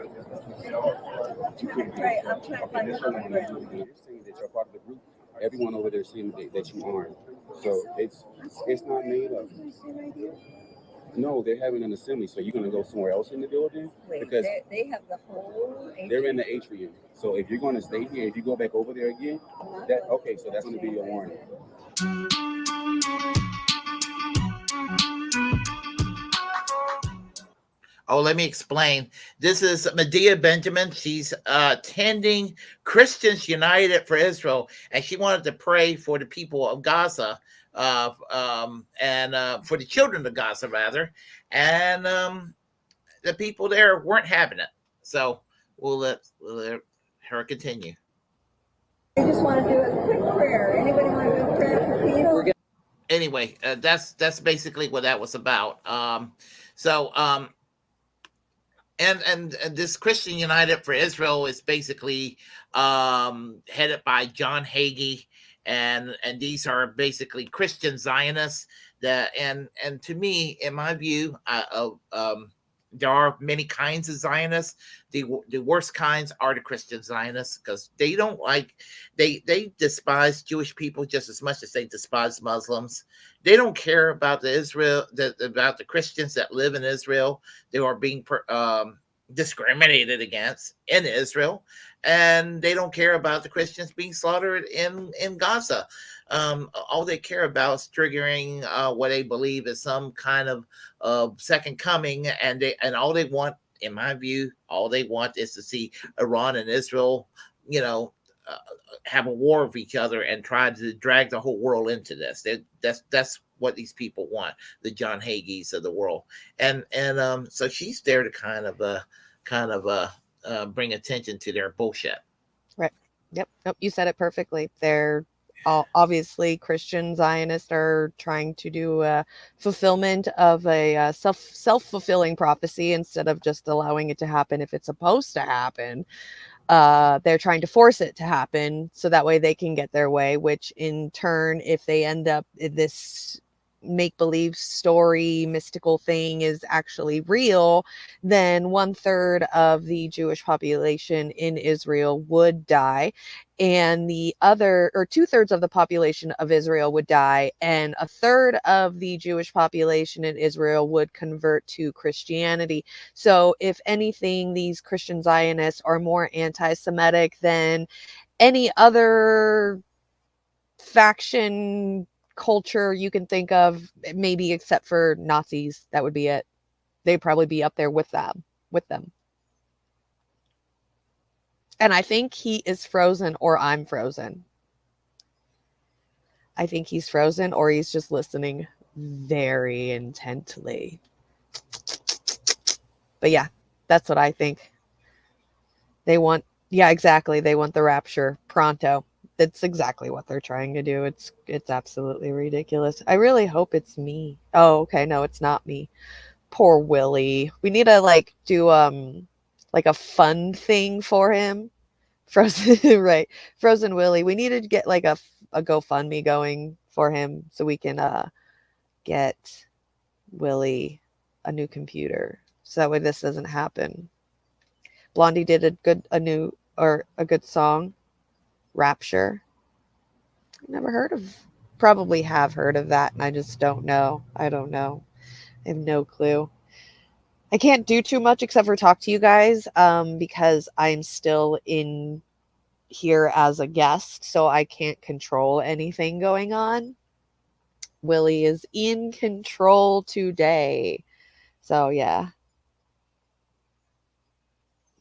trying to pray. I'm trying to find common ground. You're saying that you're part of the group. Everyone over there is saying that you aren't. So it's not made up. No, they're having an assembly. So you're gonna go somewhere else in the building? Wait, Because they have the whole. they're in the atrium. So if you're gonna stay here, if you go back over there again, that okay. So that's gonna be your warning. Oh, let me explain. This is Medea Benjamin. She's attending Christians United for Israel, and she wanted to pray for the people of Gaza, and for the children of Gaza, rather. And the people there weren't having it. So we'll let her continue. I just want to do a quick prayer. Anybody want to do a prayer for peace? Anyway, that's basically what that was about. And this Christian United for Israel is basically headed by John Hagee, and these are basically Christian Zionists that and to me, in my view, there are many kinds of Zionists. The worst kinds are the Christian Zionists, because they don't they despise Jewish people just as much as they despise Muslims. They don't care about about the Christians that live in Israel. They are being discriminated against in Israel, and they don't care about the Christians being slaughtered in Gaza. All they care about is triggering what they believe is some kind of second coming, and all they want, in my view, all they want is to see Iran and Israel, have a war with each other and try to drag the whole world into this. That's what these people want, the John Hagees of the world, and so she's there to kind of bring attention to their bullshit. Right. Yep. Nope. You said it perfectly. They're obviously Christian Zionists are trying to do a fulfillment of a self-fulfilling prophecy instead of just allowing it to happen if it's supposed to happen. They're trying to force it to happen so that way they can get their way, which in turn, if they end up this make believe story mystical thing is actually real, then 1/3 of the Jewish population in Israel would die, and the other, or 2/3 of the population of Israel would die, and 1/3 of the Jewish population in Israel would convert to Christianity. So, if anything, these Christian Zionists are more anti Semitic than any other faction culture you can think of, maybe except for Nazis. That would be it. They'd probably be up there with them. With them. And I think he is frozen or I'm frozen. I think he's frozen or he's just listening very intently. But yeah, that's what I think. They want, yeah, exactly. They want the rapture pronto. That's exactly what they're trying to do. It's absolutely ridiculous. I really hope it's me. Oh, okay, no, it's not me. Poor Willie. We need to like do like a fun thing for him. Frozen right. Frozen Willie. We need to get like a GoFundMe going for him so we can get Willie a new computer. So that way this doesn't happen. Blondie did a good song, Rapture. Never heard of, probably have heard of that, and I just don't know. I don't know. I have no clue. I can't do too much except for talk to you guys because I'm still in here as a guest, so I can't control anything going on. Willie is in control today. So, yeah.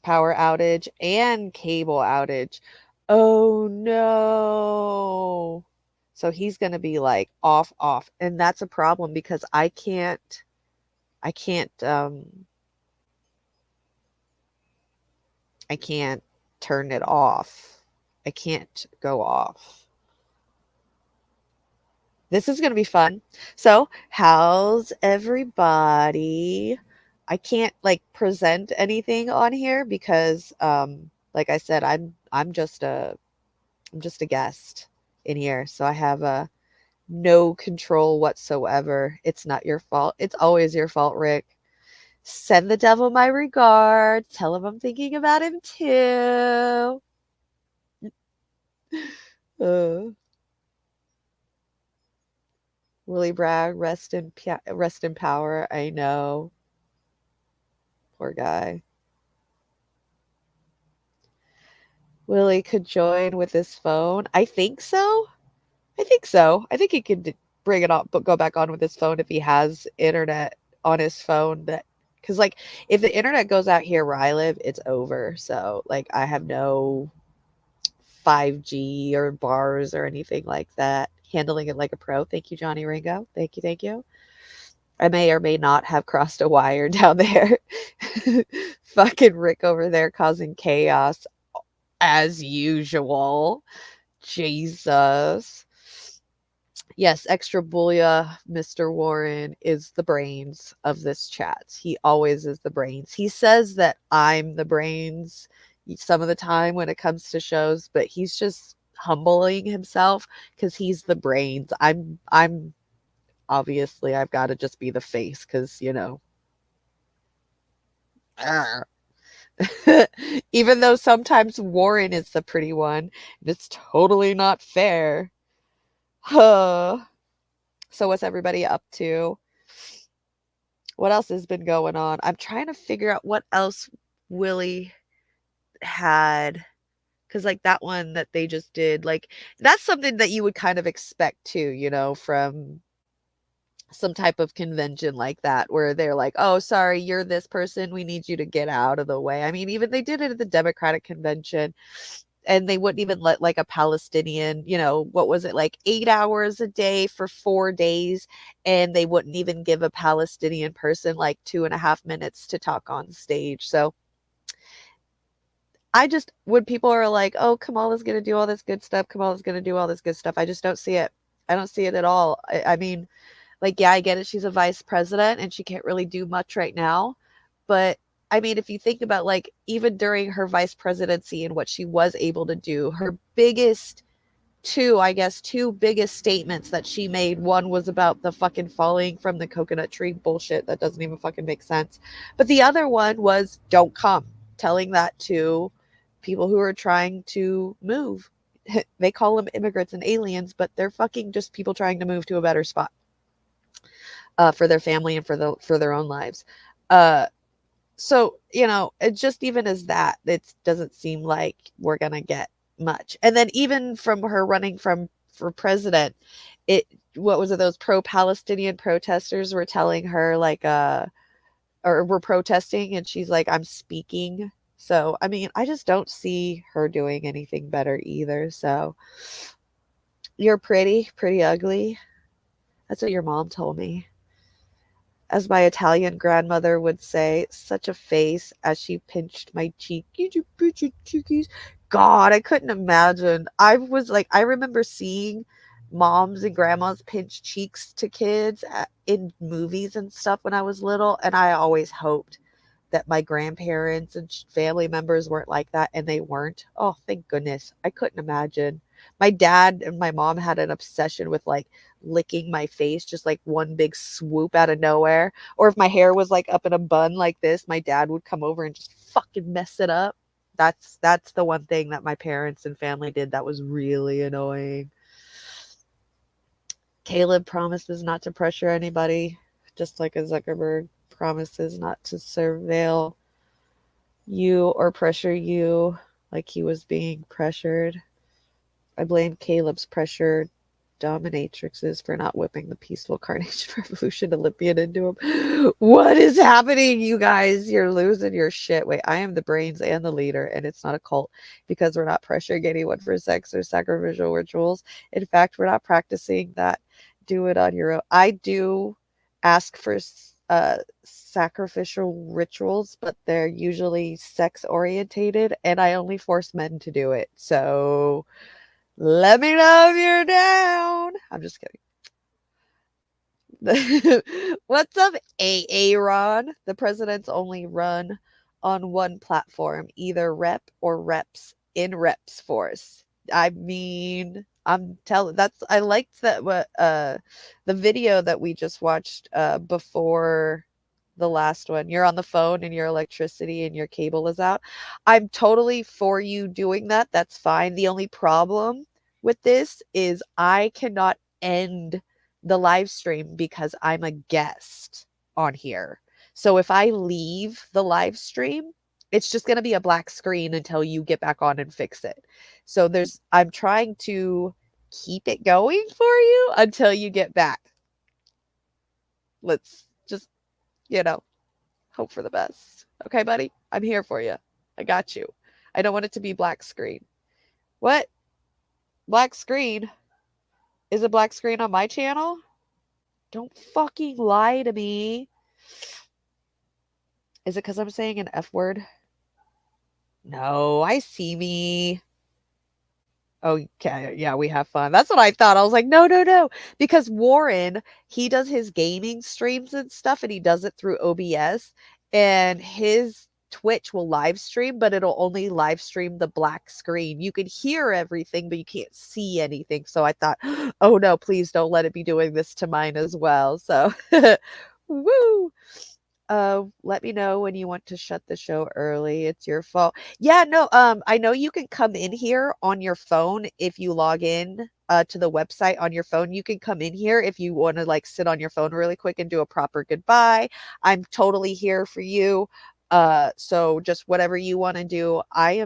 Power outage and cable outage. Oh no. So he's going to be like off. And that's a problem because I can't I can't turn it off. I can't go off. This is going to be fun. So, how's everybody? I can't like present anything on here because like I said I'm just a guest in here. So I have no control whatsoever. It's not your fault. It's always your fault, Rick. Send the devil my regards. Tell him I'm thinking about him too. Uh, Willie Bragg, rest in power. I know. Poor guy. Willie could join with his phone. I think so. I think so. I think he could bring it on, but go back on with his phone if he has internet on his phone. That because like if the internet goes out here where I live, it's over. So like I have no 5G or bars or anything like that. Handling it like a pro. Thank you, Johnny Ringo. Thank you, thank you. I may or may not have crossed a wire down there. Fucking Rick over there causing chaos as usual. Jesus. Yes, extra booyah, Mr. Warren is the brains of this chat. He always is the brains. He says that I'm the brains some of the time when it comes to shows, but he's just humbling himself because he's the brains. I'm obviously I've got to just be the face because even though sometimes Warren is the pretty one, it's totally not fair. Huh. So what's everybody up to? What else has been going on? I'm trying to figure out what else Willie had. Because, like, that one that they just did, like, that's something that you would kind of expect too, from some type of convention like that, where they're like, oh, sorry, you're this person. We need you to get out of the way. I mean, even they did it at the Democratic convention. And they wouldn't even let like a Palestinian, what was it, like 8 hours a day for 4 days, and they wouldn't even give a Palestinian person like 2.5 minutes to talk on stage. So I just when people are like, "Oh, Kamala's gonna do all this good stuff. Kamala's gonna do all this good stuff." I just don't see it. I don't see it at all. I mean, like, yeah, I get it. She's a vice president and she can't really do much right now. But I mean, if you think about like even during her vice presidency and what she was able to do, her biggest two biggest statements that she made. One was about the fucking falling from the coconut tree bullshit that doesn't even fucking make sense. But the other one was don't come, telling that to people who are trying to move. They call them immigrants and aliens, but they're fucking just people trying to move to a better spot for their family and for their own lives. Uh, so it just even as that, it doesn't seem like we're gonna get much. And then even from her running for president, it what was it, those pro-Palestinian protesters were telling her like or were protesting and she's like, I'm speaking. So I mean, I just don't see her doing anything better either. So you're pretty ugly. That's what your mom told me. As my Italian grandmother would say, such a face as she pinched my cheek. You pinch your cheekies. God, I couldn't imagine. I was like, I remember seeing moms and grandmas pinch cheeks to kids in movies and stuff when I was little, and I always hoped that my grandparents and family members weren't like that, and they weren't. Oh, thank goodness. I couldn't imagine. My dad and my mom had an obsession with like licking my face, just like one big swoop out of nowhere. Or if my hair was like up in a bun like this, my dad would come over and just fucking mess it up. That's the one thing that my parents and family did that was really annoying. Caleb promises not to pressure anybody, just like a Zuckerberg promises not to surveil you or pressure you like he was being pressured. I blame Caleb's pressure dominatrixes for not whipping the peaceful Carnation Revolution Olympian into him. What is happening, you guys? You're losing your shit. Wait, I am the brains and the leader, and it's not a cult because we're not pressuring anyone for sex or sacrificial rituals. In fact, we're not practicing that. Do it on your own. I do ask for sacrificial rituals, but they're usually sex orientated, and I only force men to do it. So let me know if you're down. I'm just kidding. What's up, Aaron? The president's only run on one platform, either rep or reps in reps force. I mean, I'm telling that's I liked that what the video that we just watched before the last one. You're on the phone and your electricity and your cable is out. I'm totally for you doing that. That's fine. The only problem with this is I cannot end the live stream because I'm a guest on here. So if I leave the live stream, it's just going to be a black screen until you get back on and fix it. So I'm trying to keep it going for you until you get back. Let's just, you know, hope for the best. Okay, buddy? I'm here for you. I got you. I don't want it to be black screen. What? Black screen? Is it black screen on my channel? Don't fucking lie to me. Is it because I'm saying an F word? No, I see me. Okay, yeah, we have fun. That's what I thought. I was like, no, no, no. Because Warren, he does his gaming streams and stuff, and he does it through OBS, and his Twitch will live stream, but it'll only live stream the black screen. You can hear everything, but you can't see anything. So I thought, oh no, please don't let it be doing this to mine as well. So, woo. Let me know when you want to shut the show early. It's your fault. Yeah, no, I know you can come in here on your phone if you log in to the website on your phone. You can come in here if you want to like sit on your phone really quick and do a proper goodbye. I'm totally here for you. So just whatever you want to do. I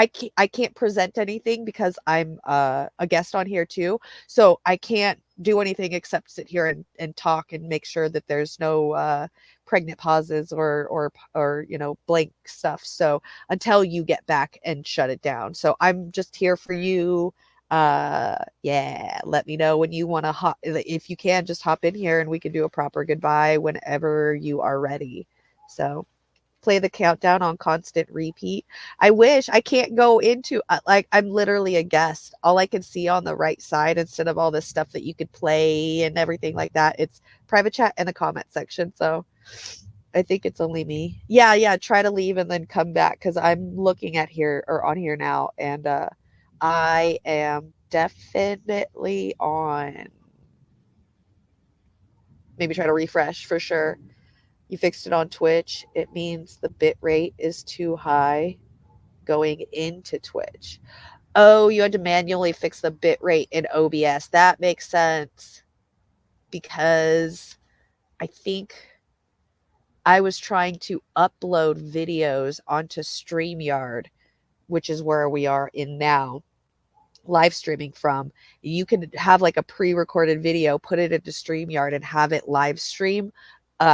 can't present anything because I'm a guest on here too. So I can't do anything except sit here and talk and make sure that there's no pregnant pauses or blank stuff. So until you get back and shut it down. So I'm just here for you. Yeah, let me know when you want to hop, if you can just hop in here and we can do a proper goodbye whenever you are ready. So play the countdown on constant repeat. I wish I can't go into like I'm literally a guest. All I can see on the right side instead of all this stuff that you could play and everything like that, it's private chat and the comment section. So I think it's only me. Yeah, yeah, try to leave and then come back cuz I'm looking at here or on here now and I am definitely on. Maybe try to refresh for sure. You fixed it on Twitch. It means the bit rate is too high going into Twitch. Oh, you had to manually fix the bit rate in OBS. That makes sense because I think I was trying to upload videos onto StreamYard, which is where we are in now, live streaming from. You can have like a pre-recorded video, put it into StreamYard and have it live stream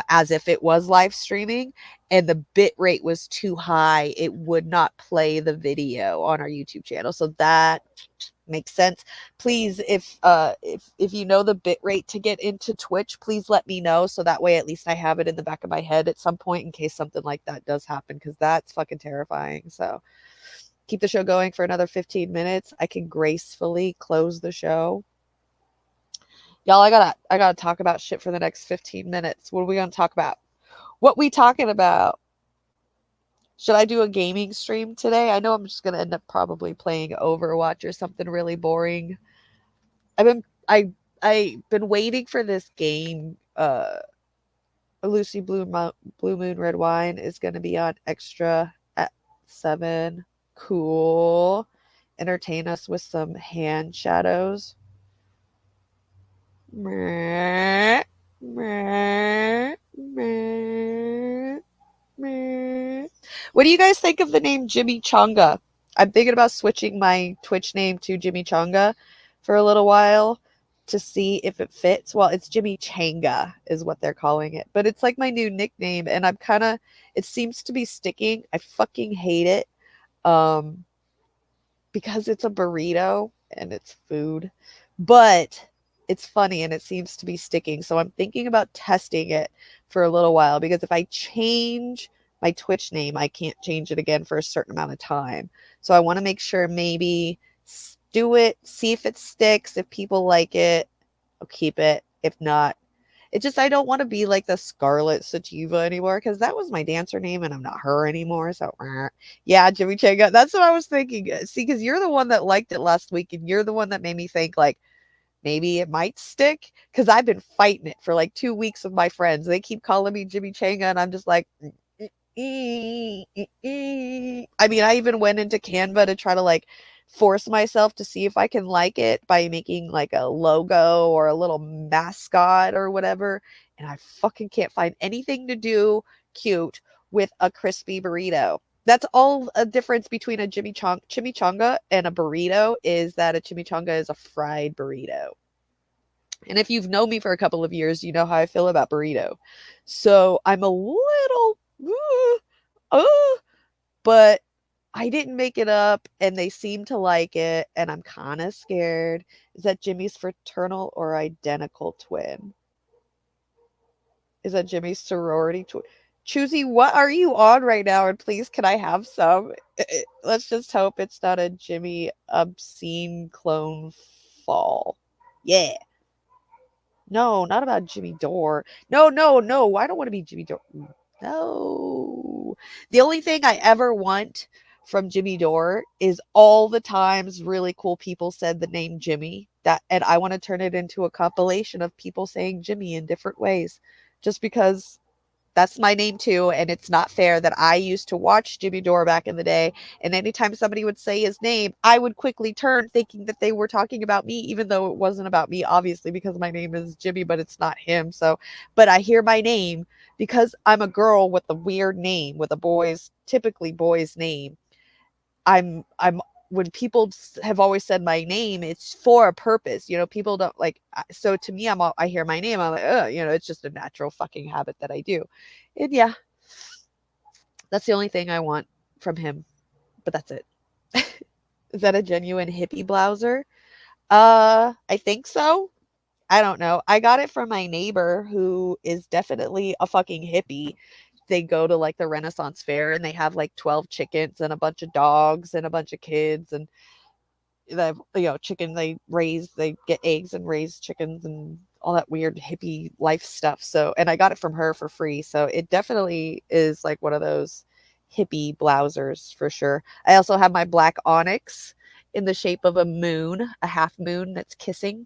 as if it was live streaming, and the bit rate was too high. It would not play the video on our YouTube channel. So that makes sense. Please, if you know the bit rate to get into Twitch, please let me know so that way at least I have it in the back of my head at some point in case something like that does happen, because that's fucking terrifying. So keep the show going for another 15 minutes. I can gracefully close the show. Y'all, I gotta talk about shit for the next 15 minutes. What are we gonna talk about? What we talking about? Should I do a gaming stream today? I know I'm just gonna end up probably playing Overwatch or something really boring. I've been I been waiting for this game. Lucy Blue Moon Red Wine is gonna be on Extra at 7. Cool. Entertain us with some hand shadows. Meh, meh, meh, meh. What do you guys think of the name Jimmy Chonga? I'm thinking about switching my Twitch name to Jimmy Chonga for a little while to see if it fits. Well, it's Jimmy Changa is what they're calling it, but it's like my new nickname, and I'm kind of. It seems to be sticking. I fucking hate it. Um, because it's a burrito and it's food, but it's funny and it seems to be sticking. So I'm thinking about testing it for a little while because if I change my Twitch name, I can't change it again for a certain amount of time. So I want to make sure maybe do it, see if it sticks. If people like it, I'll keep it. If not, it just I don't want to be like the Scarlet Sativa anymore because that was my dancer name and I'm not her anymore. So yeah, Jimmy Changa. That's what I was thinking. See, because you're the one that liked it last week and you're the one that made me think like maybe it might stick because I've been fighting it for like 2 weeks with my friends. They keep calling me Jimmy Changa and I'm just like I mean, I even went into Canva to try to like force myself to see if I can like it by making like a logo or a little mascot or whatever. And I fucking can't find anything to do cute with a crispy burrito. That's all a difference between a chimichanga and a burrito is that a chimichanga is a fried burrito. And if you've known me for a couple of years, you know how I feel about burrito. So I'm a little, uh, but I didn't make it up and they seem to like it. And I'm kind of scared. Is that Jimmy's fraternal or identical twin? Is that Jimmy's sorority twin? Choosy, what are you on right now? And please, can I have some? Let's just hope it's not a Jimmy obscene clone fall. Yeah. No, not about Jimmy Dore. No, no, no. I don't want to be Jimmy Dore. No. The only thing I ever want from Jimmy Dore is all the times really cool people said the name Jimmy. That and I want to turn it into a compilation of people saying Jimmy in different ways. Just because that's my name too, and it's not fair that I used to watch Jimmy Dore back in the day, and anytime somebody would say his name, I would quickly turn thinking that they were talking about me, even though it wasn't about me, obviously, because my name is Jimmy, but it's not him. So, but I hear my name because I'm a girl with a weird name, with a typically boy's name. I'm when people have always said my name, it's for a purpose. You know, people don't like. So to me, I hear my name, I'm like, you know, it's just a natural fucking habit that I do, and yeah, that's the only thing I want from him. But that's it. Is that a genuine hippie blouser? I think so. I don't know. I got it from my neighbor who is definitely a fucking hippie. they go to like the Renaissance fair and they have like 12 chickens and a bunch of dogs and a bunch of kids, and the chicken they get eggs and raise chickens and all that weird hippie life stuff. So, and I got it from her for free, so it definitely is like one of those hippie blousers for sure. I also have my black onyx in the shape of a moon, a half moon that's kissing,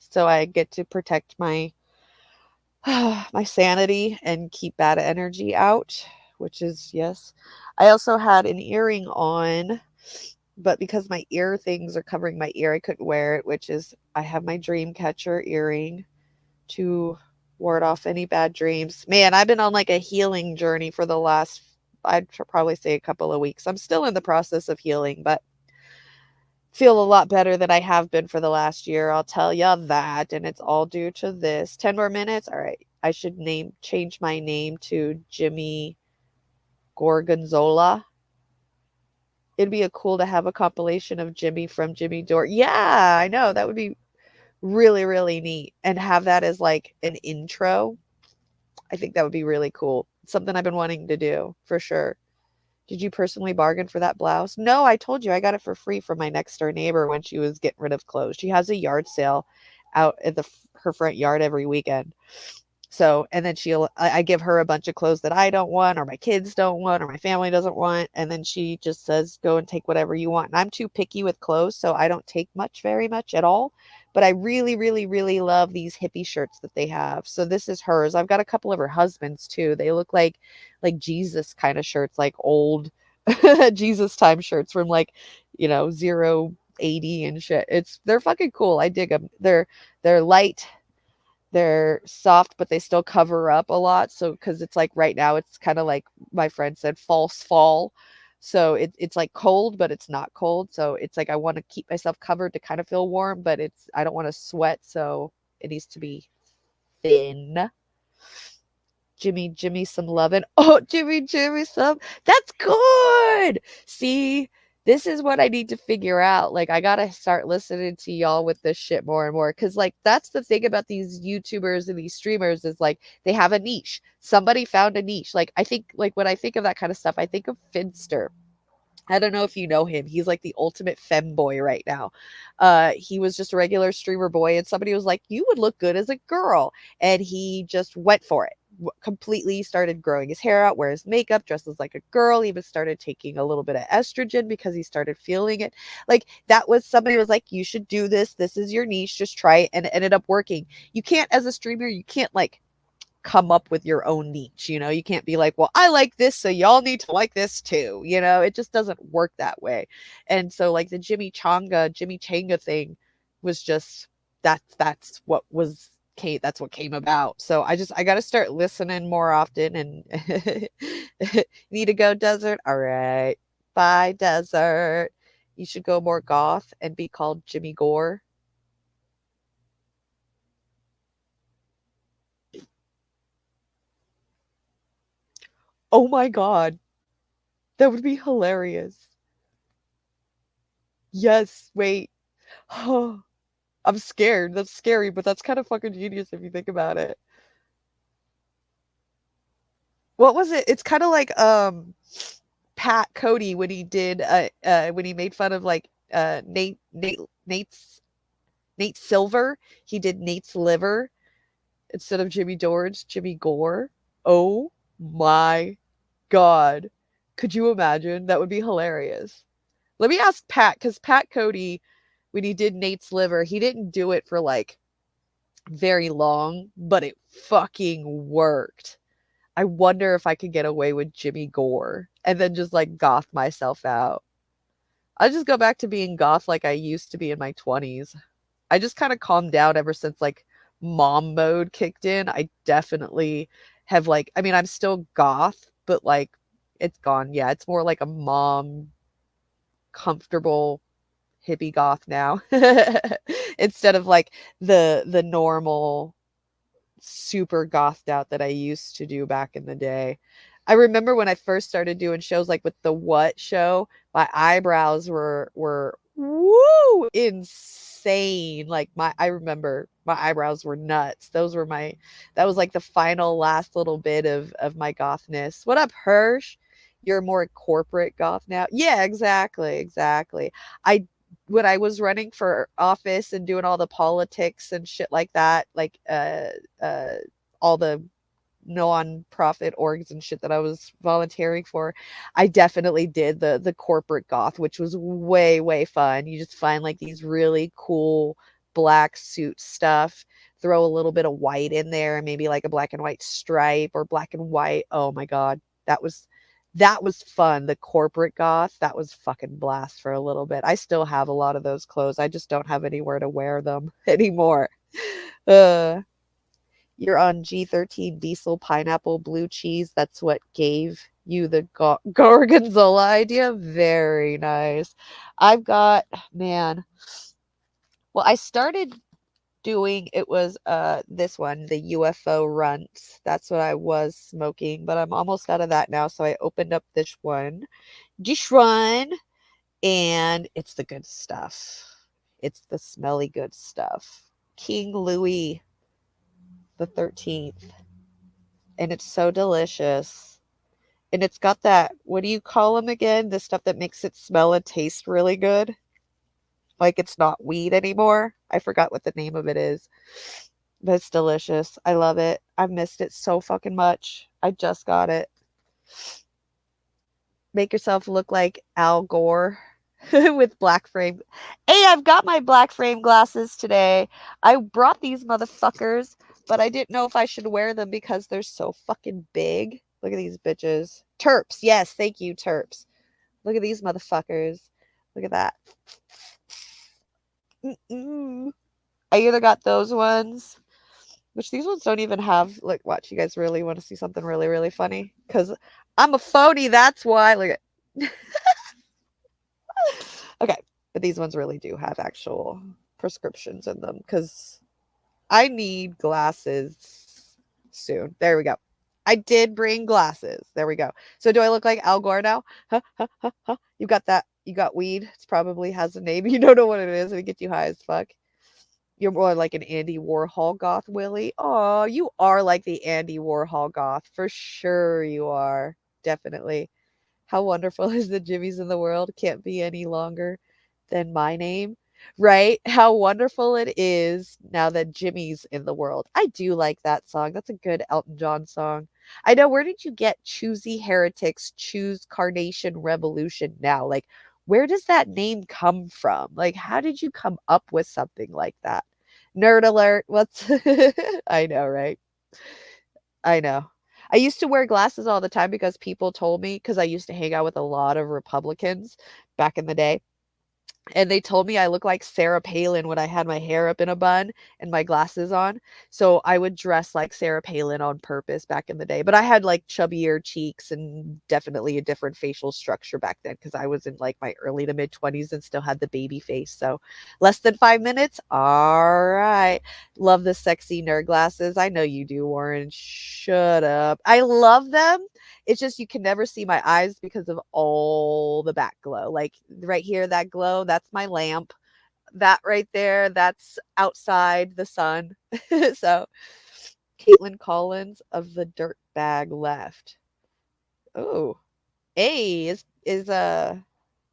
so I get to protect my my sanity and keep bad energy out, which is yes. I also had an earring on, but because my ear things are covering my ear, I couldn't wear it, which is I have my dream catcher earring to ward off any bad dreams. Man, I've been on like a healing journey for the last, I'd probably say a couple of weeks. I'm still in the process of healing, but feel a lot better than I have been for the last year. I'll tell you that. And it's all due to this. 10 more minutes. All right. I should change my name to Jimmy Gorgonzola. It'd be a cool to have a compilation of Jimmy from Jimmy Dore. Yeah, I know. That would be really, really neat. And have that as like an intro. I think that would be really cool. Something I've been wanting to do for sure. Did you personally bargain for that blouse? No, I told you I got it for free from my next door neighbor when she was getting rid of clothes. She has a yard sale out at her front yard every weekend. So, and then I give her a bunch of clothes that I don't want, or my kids don't want, or my family doesn't want. And then she just says, go and take whatever you want. And I'm too picky with clothes, so I don't take very much at all. But I really, really, really love these hippie shirts that they have. So this is hers. I've got a couple of her husband's too. They look like Jesus kind of shirts, like old Jesus time shirts from like, 080 and shit. They're fucking cool. I dig them. They're light, they're soft, but they still cover up a lot. So, because it's like right now, it's kind of like my friend said, false fall. So it's like cold, but it's not cold. So it's like I want to keep myself covered to kind of feel warm, but I don't want to sweat. So it needs to be thin. Jimmy, some lovin'. Oh, Jimmy, some. That's good. See, this is what I need to figure out. Like, I gotta start listening to y'all with this shit more and more. Cause, like, that's the thing about these YouTubers and these streamers is like they have a niche. Somebody found a niche. Like, I think, like, when I think of that kind of stuff, I think of Finster. I don't know if you know him. He's like the ultimate femboy right now. He was just a regular streamer boy, and somebody was like, "You would look good as a girl," and he just went for it. Completely started growing his hair out, wears makeup, dresses like a girl. Even started taking a little bit of estrogen because he started feeling it. Like that was somebody was like, "You should do this. This is your niche. Just try it," and it ended up working. You can't, as a streamer, you can't like come up with your own niche. You can't be like, well, I like this, so y'all need to like this too. It just doesn't work that way. And so like the Jimmy Changa thing was just that's what came about. So I got to start listening more often. And need to go, Desert? All right, bye, Desert. You should go more goth and be called Jimmy Gore. Oh my god, that would be hilarious. Yes, wait. Oh, I'm scared. That's scary, but that's kind of fucking genius if you think about it. What was it? It's kind of like Pat Cody when he did when he made fun of like Nate Silver. He did Nate's liver instead of Jimmy Doran's Jimmy Gore. Oh my god. Could you imagine? That would be hilarious. Let me ask Pat, because Pat Cody, when he did Nate's liver, he didn't do it for like very long, but it fucking worked. I wonder if I could get away with Jimmy Gore and then just like goth myself out. I'll just go back to being goth like I used to be in my 20s. I just kind of calmed down ever since like mom mode kicked in. I definitely have like, I mean, I'm still goth, but like it's gone. Yeah, it's more like a mom comfortable hippie goth now instead of like the normal super gothed out that I used to do back in the day. I remember when I first started doing shows like with the What show, my eyebrows were woo insane. insane. Like I remember my eyebrows were nuts. That was like the final last little bit of my gothness. What up, Hirsch? You're more corporate goth now. Yeah, exactly, exactly. I when I was running for office and doing all the politics and shit like that, like uh all the non-profit orgs and shit that I was volunteering for, I definitely did the corporate goth, which was way fun. You just find like these really cool black suit stuff, throw a little bit of white in there, and maybe like a black and white stripe or black and white. Oh my god, that was fun. The corporate goth, that was fucking blast for a little bit. I still have a lot of those clothes. I just don't have anywhere to wear them anymore. Uh you're on G13 diesel pineapple blue cheese. That's what gave you the gorgonzola idea. Very nice. I've got, man. Well, I started doing it was this one, the UFO runts. That's what I was smoking, but I'm almost out of that now. So I opened up this one. This one, and it's the good stuff. It's the smelly good stuff. King Louis the 13th. And it's so delicious. And it's got that, what do you call them again? The stuff that makes it smell and taste really good. Like it's not weed anymore. I forgot what the name of it is. But it's delicious. I love it. I've missed it so fucking much. I just got it. Make yourself look like Al Gore with black frame. Hey, I've got my black frame glasses today. I brought these motherfuckers, but I didn't know if I should wear them because they're so fucking big. Look at these bitches. Terps. Yes, thank you, Terps. Look at these motherfuckers. Look at that. Mm-mm. I either got those ones, which these ones don't even have. Look, watch. You guys really want to see something really funny? Because I'm a phony. That's why. Look at. Okay, but these ones really do have actual prescriptions in them because I need glasses soon. There we go. I did bring glasses. There we go. So do I look like Al Gore now? Huh, huh, huh, huh. You got that? You got weed? It probably has a name. You don't know what it is. It gets you high as fuck. You're more like an Andy Warhol goth, Willie. Oh, you are like the Andy Warhol goth. For sure you are. Definitely. How wonderful is the Jimmy's in the world? Can't be any longer than my name. Right? How wonderful it is now that Jimmy's in the world. I do like that song. That's a good Elton John song. I know. Where did you get Choosy Heretics, Choose Carnation Revolution now? Like, where does that name come from? Like, how did you come up with something like that? Nerd alert. What's I know, right? I know. I used to wear glasses all the time because people told me, because I used to hang out with a lot of Republicans back in the day. And they told me I look like Sarah Palin when I had my hair up in a bun and my glasses on. So I would dress like Sarah Palin on purpose back in the day. But I had like chubbier cheeks and definitely a different facial structure back then because I was in like my early to mid 20s and still had the baby face. So less than 5 minutes. All right. Love the sexy nerd glasses. I know you do, Warren. Shut up. I love them. It's just you can never see my eyes because of all the back glow. Like right here, that glow, that's my lamp. That right there, that's outside the sun. So Caitlin Collins of the Dirt Bag left. Oh, A is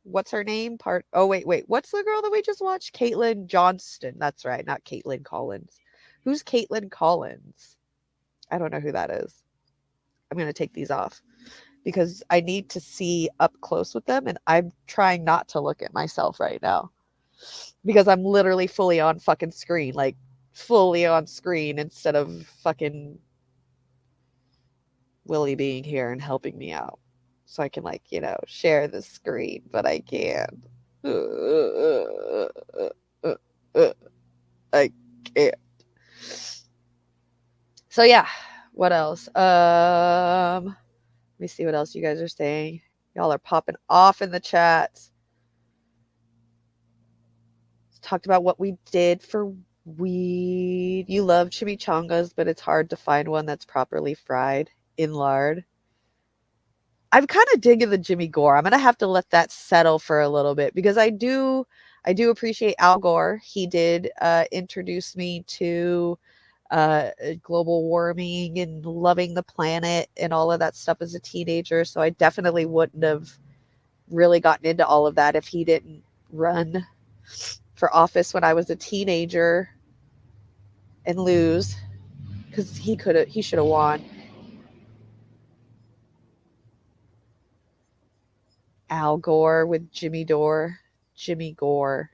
what's her name? Part oh wait. What's the girl that we just watched? Caitlin Johnston. That's right, not Caitlin Collins. Who's Caitlin Collins? I don't know who that is. I'm gonna take these off because I need to see up close with them, and I'm trying not to look at myself right now because I'm literally fully on fucking screen, like fully on screen instead of fucking Willie being here and helping me out. So I can like, share the screen, but I can't. I can't. So yeah, what else? Let me see what else you guys are saying. Y'all are popping off in the chats. Talked about what we did for weed. You love chimichangas, but it's hard to find one that's properly fried in lard. I'm kind of digging the Jimmy Gore. I'm going to have to let that settle for a little bit because I do I do appreciate Al Gore. He did introduce me to global warming and loving the planet and all of that stuff as a teenager. So I definitely wouldn't have really gotten into all of that if he didn't run for office when I was a teenager and lose, because he should have won. Al Gore with Jimmy Gore, Jimmy Gore.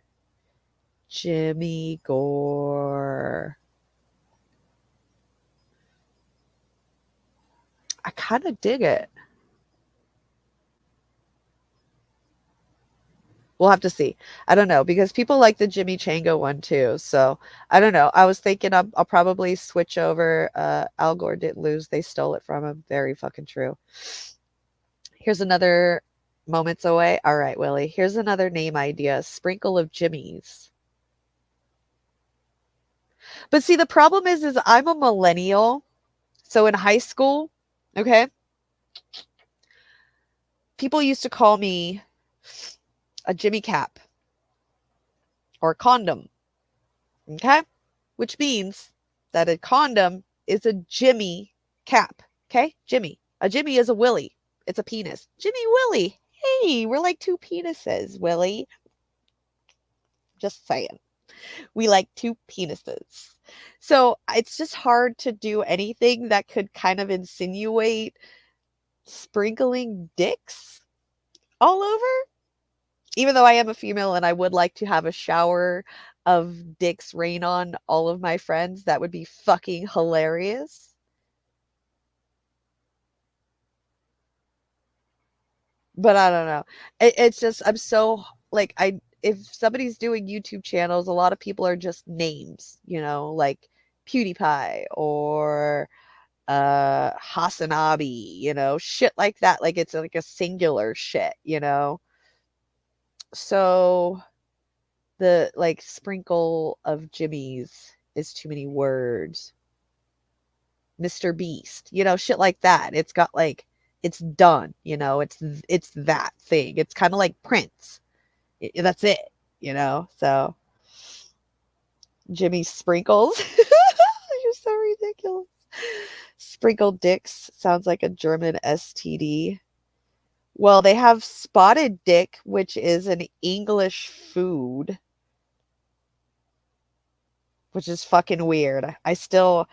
I kind of dig it. We'll have to see. I don't know, because people like the Jimmy Chango one too. So I don't know. I was thinking I'll probably switch over. Al Gore didn't lose; they stole it from him. Very fucking true. Here's another moments away. All right, Willie. Here's another name idea: Sprinkle of Jimmies. But see, the problem is I'm a millennial. So in high school, okay, people used to call me a Jimmy Cap or a condom. Okay, which means that a condom is a Jimmy Cap. Okay, Jimmy. A Jimmy is a Willie. It's a penis. Jimmy Willie. Hey, we're like two penises, Willie. Just saying. We like two penises. So it's just hard to do anything that could kind of insinuate sprinkling dicks all over. Even though I am a female and I would like to have a shower of dicks rain on all of my friends, that would be fucking hilarious. But I don't know. It's just I'm so like I if somebody's doing YouTube channels, a lot of people are just names, like PewDiePie or Hasanabi, shit like that. Like it's like a singular shit. So the like sprinkle of Jimmy's is too many words. Mr. Beast, shit like that. It's got like it's done, it's that thing. It's kind of like Prince. That's it. So Jimmy Sprinkles. You're so ridiculous. Sprinkled dicks sounds like a German STD. Well, they have spotted dick, which is an English food, which is fucking weird. I still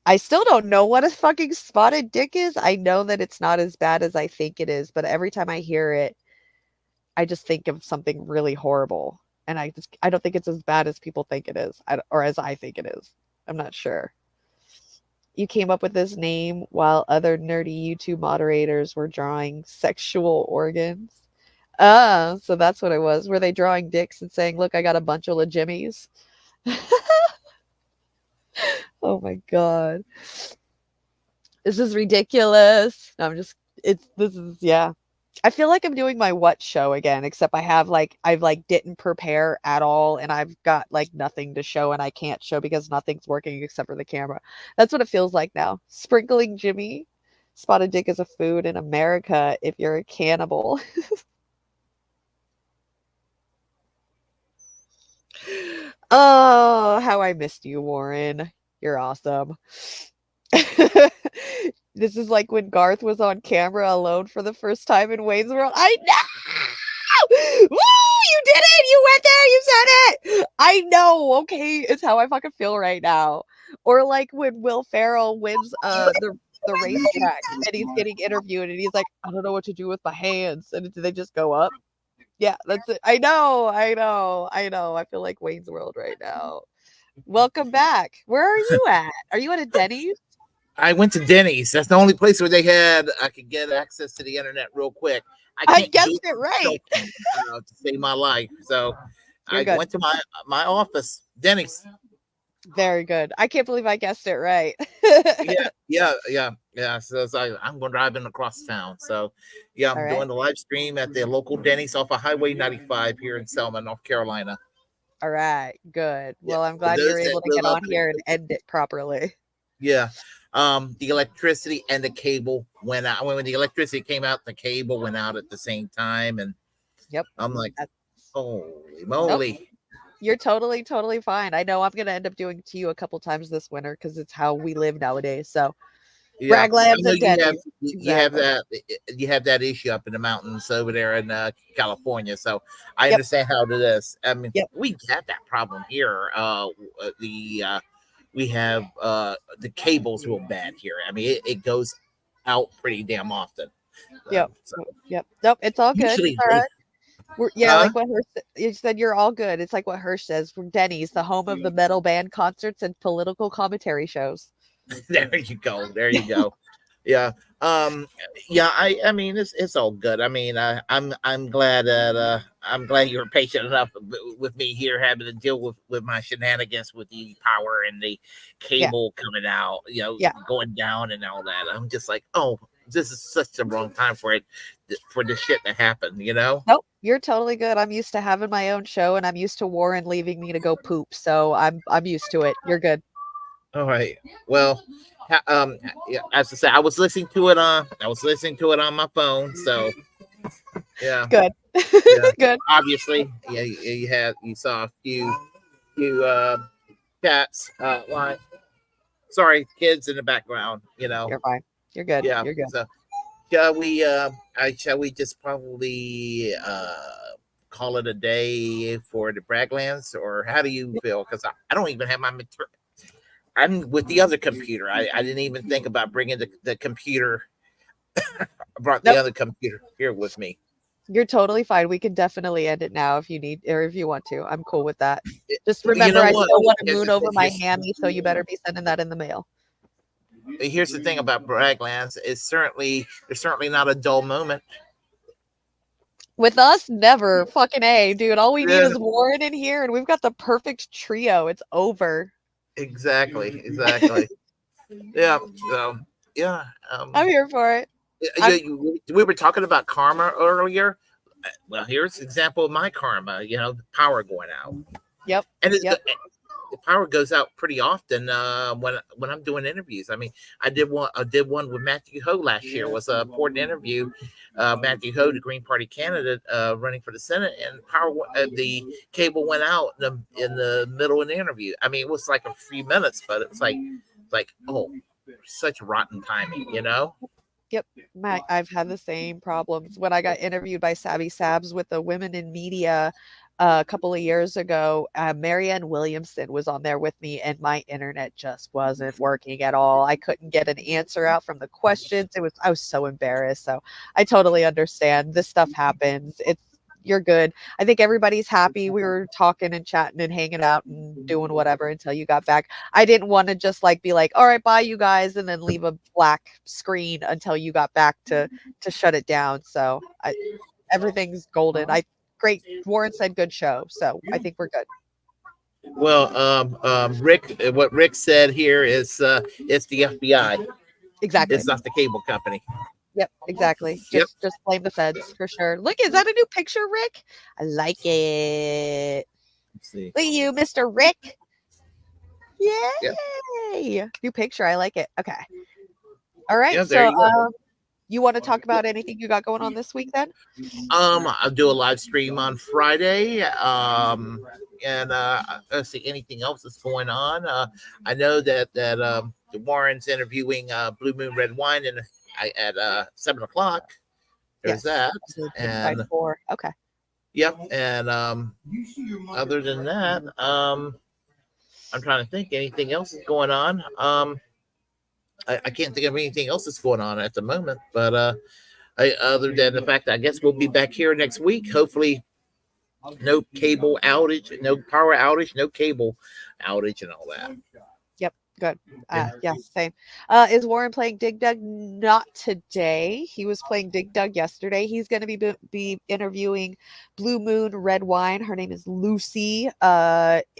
don't know what a fucking spotted dick is. I know that it's not as bad as I think it is, but every time I hear it, I just think of something really horrible. And I don't think it's as bad as people think it is, or as I think it is. I'm not sure. You came up with this name while other nerdy YouTube moderators were drawing sexual organs. Ah, so that's what it was. Were they drawing dicks and saying, "Look, I got a bunch of Jimmies"? Oh my god. This is ridiculous. No, yeah. I feel like I'm doing my what show again, except I've didn't prepare at all and I've got like nothing to show and I can't show because nothing's working except for the camera. That's what it feels like now. Sprinkling Jimmy. Spotted dick is a food in America if you're a cannibal. Oh, how I missed you, Warren. You're awesome. This is like when Garth was on camera alone for the first time in Wayne's World. I know! Woo! You did it! You went there! You said it! I know, okay? It's how I fucking feel right now. Or like when Will Ferrell wins the racetrack and he's getting interviewed and he's like, I don't know what to do with my hands. And they just go up. Yeah, that's it. I know, I know, I know. I feel like Wayne's World right now. Welcome back. Where are you at? Are you at a Denny's? I went to Denny's. That's the only place where I could get access to the internet real quick. I can't guessed it right. To save my life. So You're I good. went to my office, Denny's. Very good. I can't believe I guessed it right. Yeah. So I'm going driving across town. So yeah, I'm All doing right. the live stream at the local Denny's off of Highway 95 here in Selma, North Carolina. All right. Good. Yeah. Well, I'm For glad those you're that able to live get up on here and end it properly. Yeah. The electricity and the cable went out. When the electricity came out, the cable went out at the same time. And Yep. I'm like, That's Holy Nope. moly! You're totally fine. I know I'm gonna end up doing it to you a couple times this winter because it's how we live nowadays. So Yeah, I Braglands know and Denny's. you have Exactly. that issue up in the mountains over there in California. So I Yep. understand how it is. I mean, Yep. we have that problem here. The We have the cables real bad here. I mean, it goes out pretty damn often. Yep. So Yep. Nope. It's all good. It's usually, all right. Yeah, huh? like what Hirsch you said, you're all good. It's like what Hirsch says. We're Denny's, the home of the metal band concerts and political commentary shows. There you go. There you go. Yeah. Um. Yeah. I mean, it's all good. I mean, I'm glad that I'm glad you were patient enough with me here, having to deal with my shenanigans with the power and the Yeah. cable coming out. Yeah. Going down and all that. I'm just like, oh, this is such the wrong time for it, for this shit to happen. Nope. You're totally good. I'm used to having my own show and I'm used to Warren leaving me to go poop. So I'm used to it. You're good. All right. Well, yeah, as I said, I was listening to it on my phone. So yeah. Good. Yeah, Good. obviously, yeah, you saw a few cats, like, sorry, kids in the background, You're fine. You're good. yeah. You're good. So shall we just probably call it a day for the Braglands, or how do you feel? Because I don't even have my material. I'm with the other computer. I didn't even think about bringing the computer. I brought the Nope. other computer here with me. You're totally fine. We can definitely end it now if you need or if you want to. I'm cool with that. Just You remember know I what? still want a Here's moon the over thing. my hammy, so you better be sending that in the mail. Here's the thing about Braglands. There's certainly not a dull moment. With us, never. Fucking A, dude. All we need Yeah, is Warren in here and we've got the perfect trio. It's over. exactly. Yeah. So yeah. I'm here for it. I'm We were talking about karma earlier. Well, here's an example of my karma. The power going out, yep. and Yep. the power goes out pretty often when I'm doing interviews. I mean, I did one with Matthew Ho last year. It was a important interview. Matthew Ho, the Green Party candidate, running for the Senate, and the cable went out in the middle of the interview. I mean, it was like a few minutes, but it was like oh, such rotten timing. Yep. I've had the same problems when I got interviewed by Savvy Sabs with the women in media a couple of years ago. Marianne Williamson was on there with me, and my internet just wasn't working at all. I couldn't get an answer out from the questions. I was so embarrassed. So I totally understand. This stuff happens. You're good. I think everybody's happy. We were talking and chatting and hanging out and doing whatever until you got back. I didn't want to just like be like, all right, bye you guys, and then leave a black screen until you got back to shut it down. So everything's golden. Great. Warren said good show. So I think we're good. Well, Rick, what Rick said here is it's the FBI. Exactly. It's not the cable company. Yep, exactly. Yep. Just blame the feds for sure. Look, is that a new picture, Rick? I like it. Let's see. Look at you, Mr. Rick. Yep. Yay! New picture. I like it. Okay. All right. Yeah, there So, you go. you want to talk about anything you got going on this week then? I'll do a live stream on Friday. And let's see, anything else that's going on. I know that Warren's interviewing Blue Moon Red Wine at 7 o'clock. There's that. By And 4. Okay. yep. And other than that, I'm trying to think anything else is going on. I can't think of anything else that's going on at the moment, but other than the fact that I guess we'll be back here next week. Hopefully, no cable outage, no power outage, no cable outage, and all that. Yep. Good. Yeah, same. Is Warren playing Dig Dug? Not today. He was playing Dig Dug yesterday. He's going to be interviewing Blue Moon Red Wine. Her name is Lucy.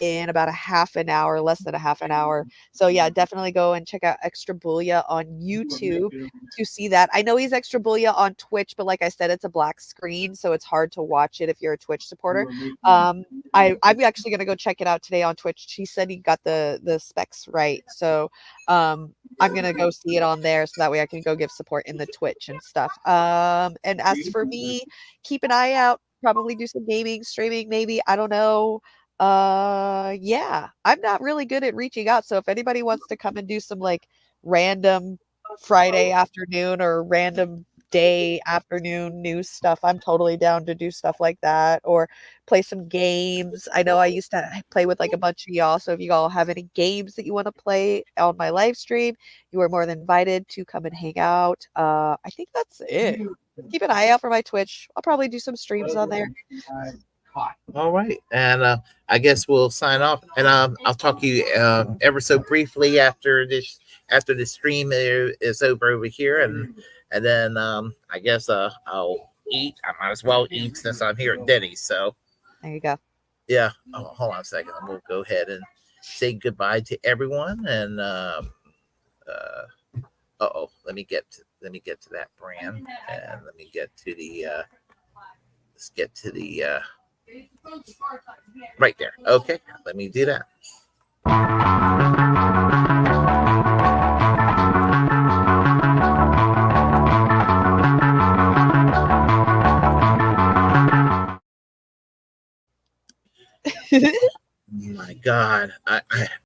In about a half an hour, less than a half an hour. So yeah, definitely go and check out Extra Booyah on YouTube to see that. I know he's Extra Booyah on Twitch, but like I said, it's a black screen, so it's hard to watch it if you're a Twitch supporter. I'm actually going to go check it out today on Twitch. She said he got the specs right. So I'm gonna go see it on there so that way I can go give support in the Twitch and stuff. And as for me, keep an eye out probably do some gaming, streaming, maybe. I don't know. Yeah, I'm not really good at reaching out. So if anybody wants to come and do some like random Friday afternoon or random day afternoon news stuff, I'm totally down to do stuff like that or play some games. I know I used to play with like a bunch of y'all. So if you all have any games that you want to play on my live stream, you are more than invited to come and hang out. I think that's it. Keep an eye out for my Twitch. I'll probably do some streams on there. All right, and I guess we'll sign off, and I'll talk to you ever so briefly after the stream is over here, and then I guess I'll eat. I might as well eat since I'm here at Denny's. So There you go. yeah, hold on a second. We'll go ahead and say goodbye to everyone, and let me get to that brand, and let me get to the let's get to the right there. Okay, let me do that. My God,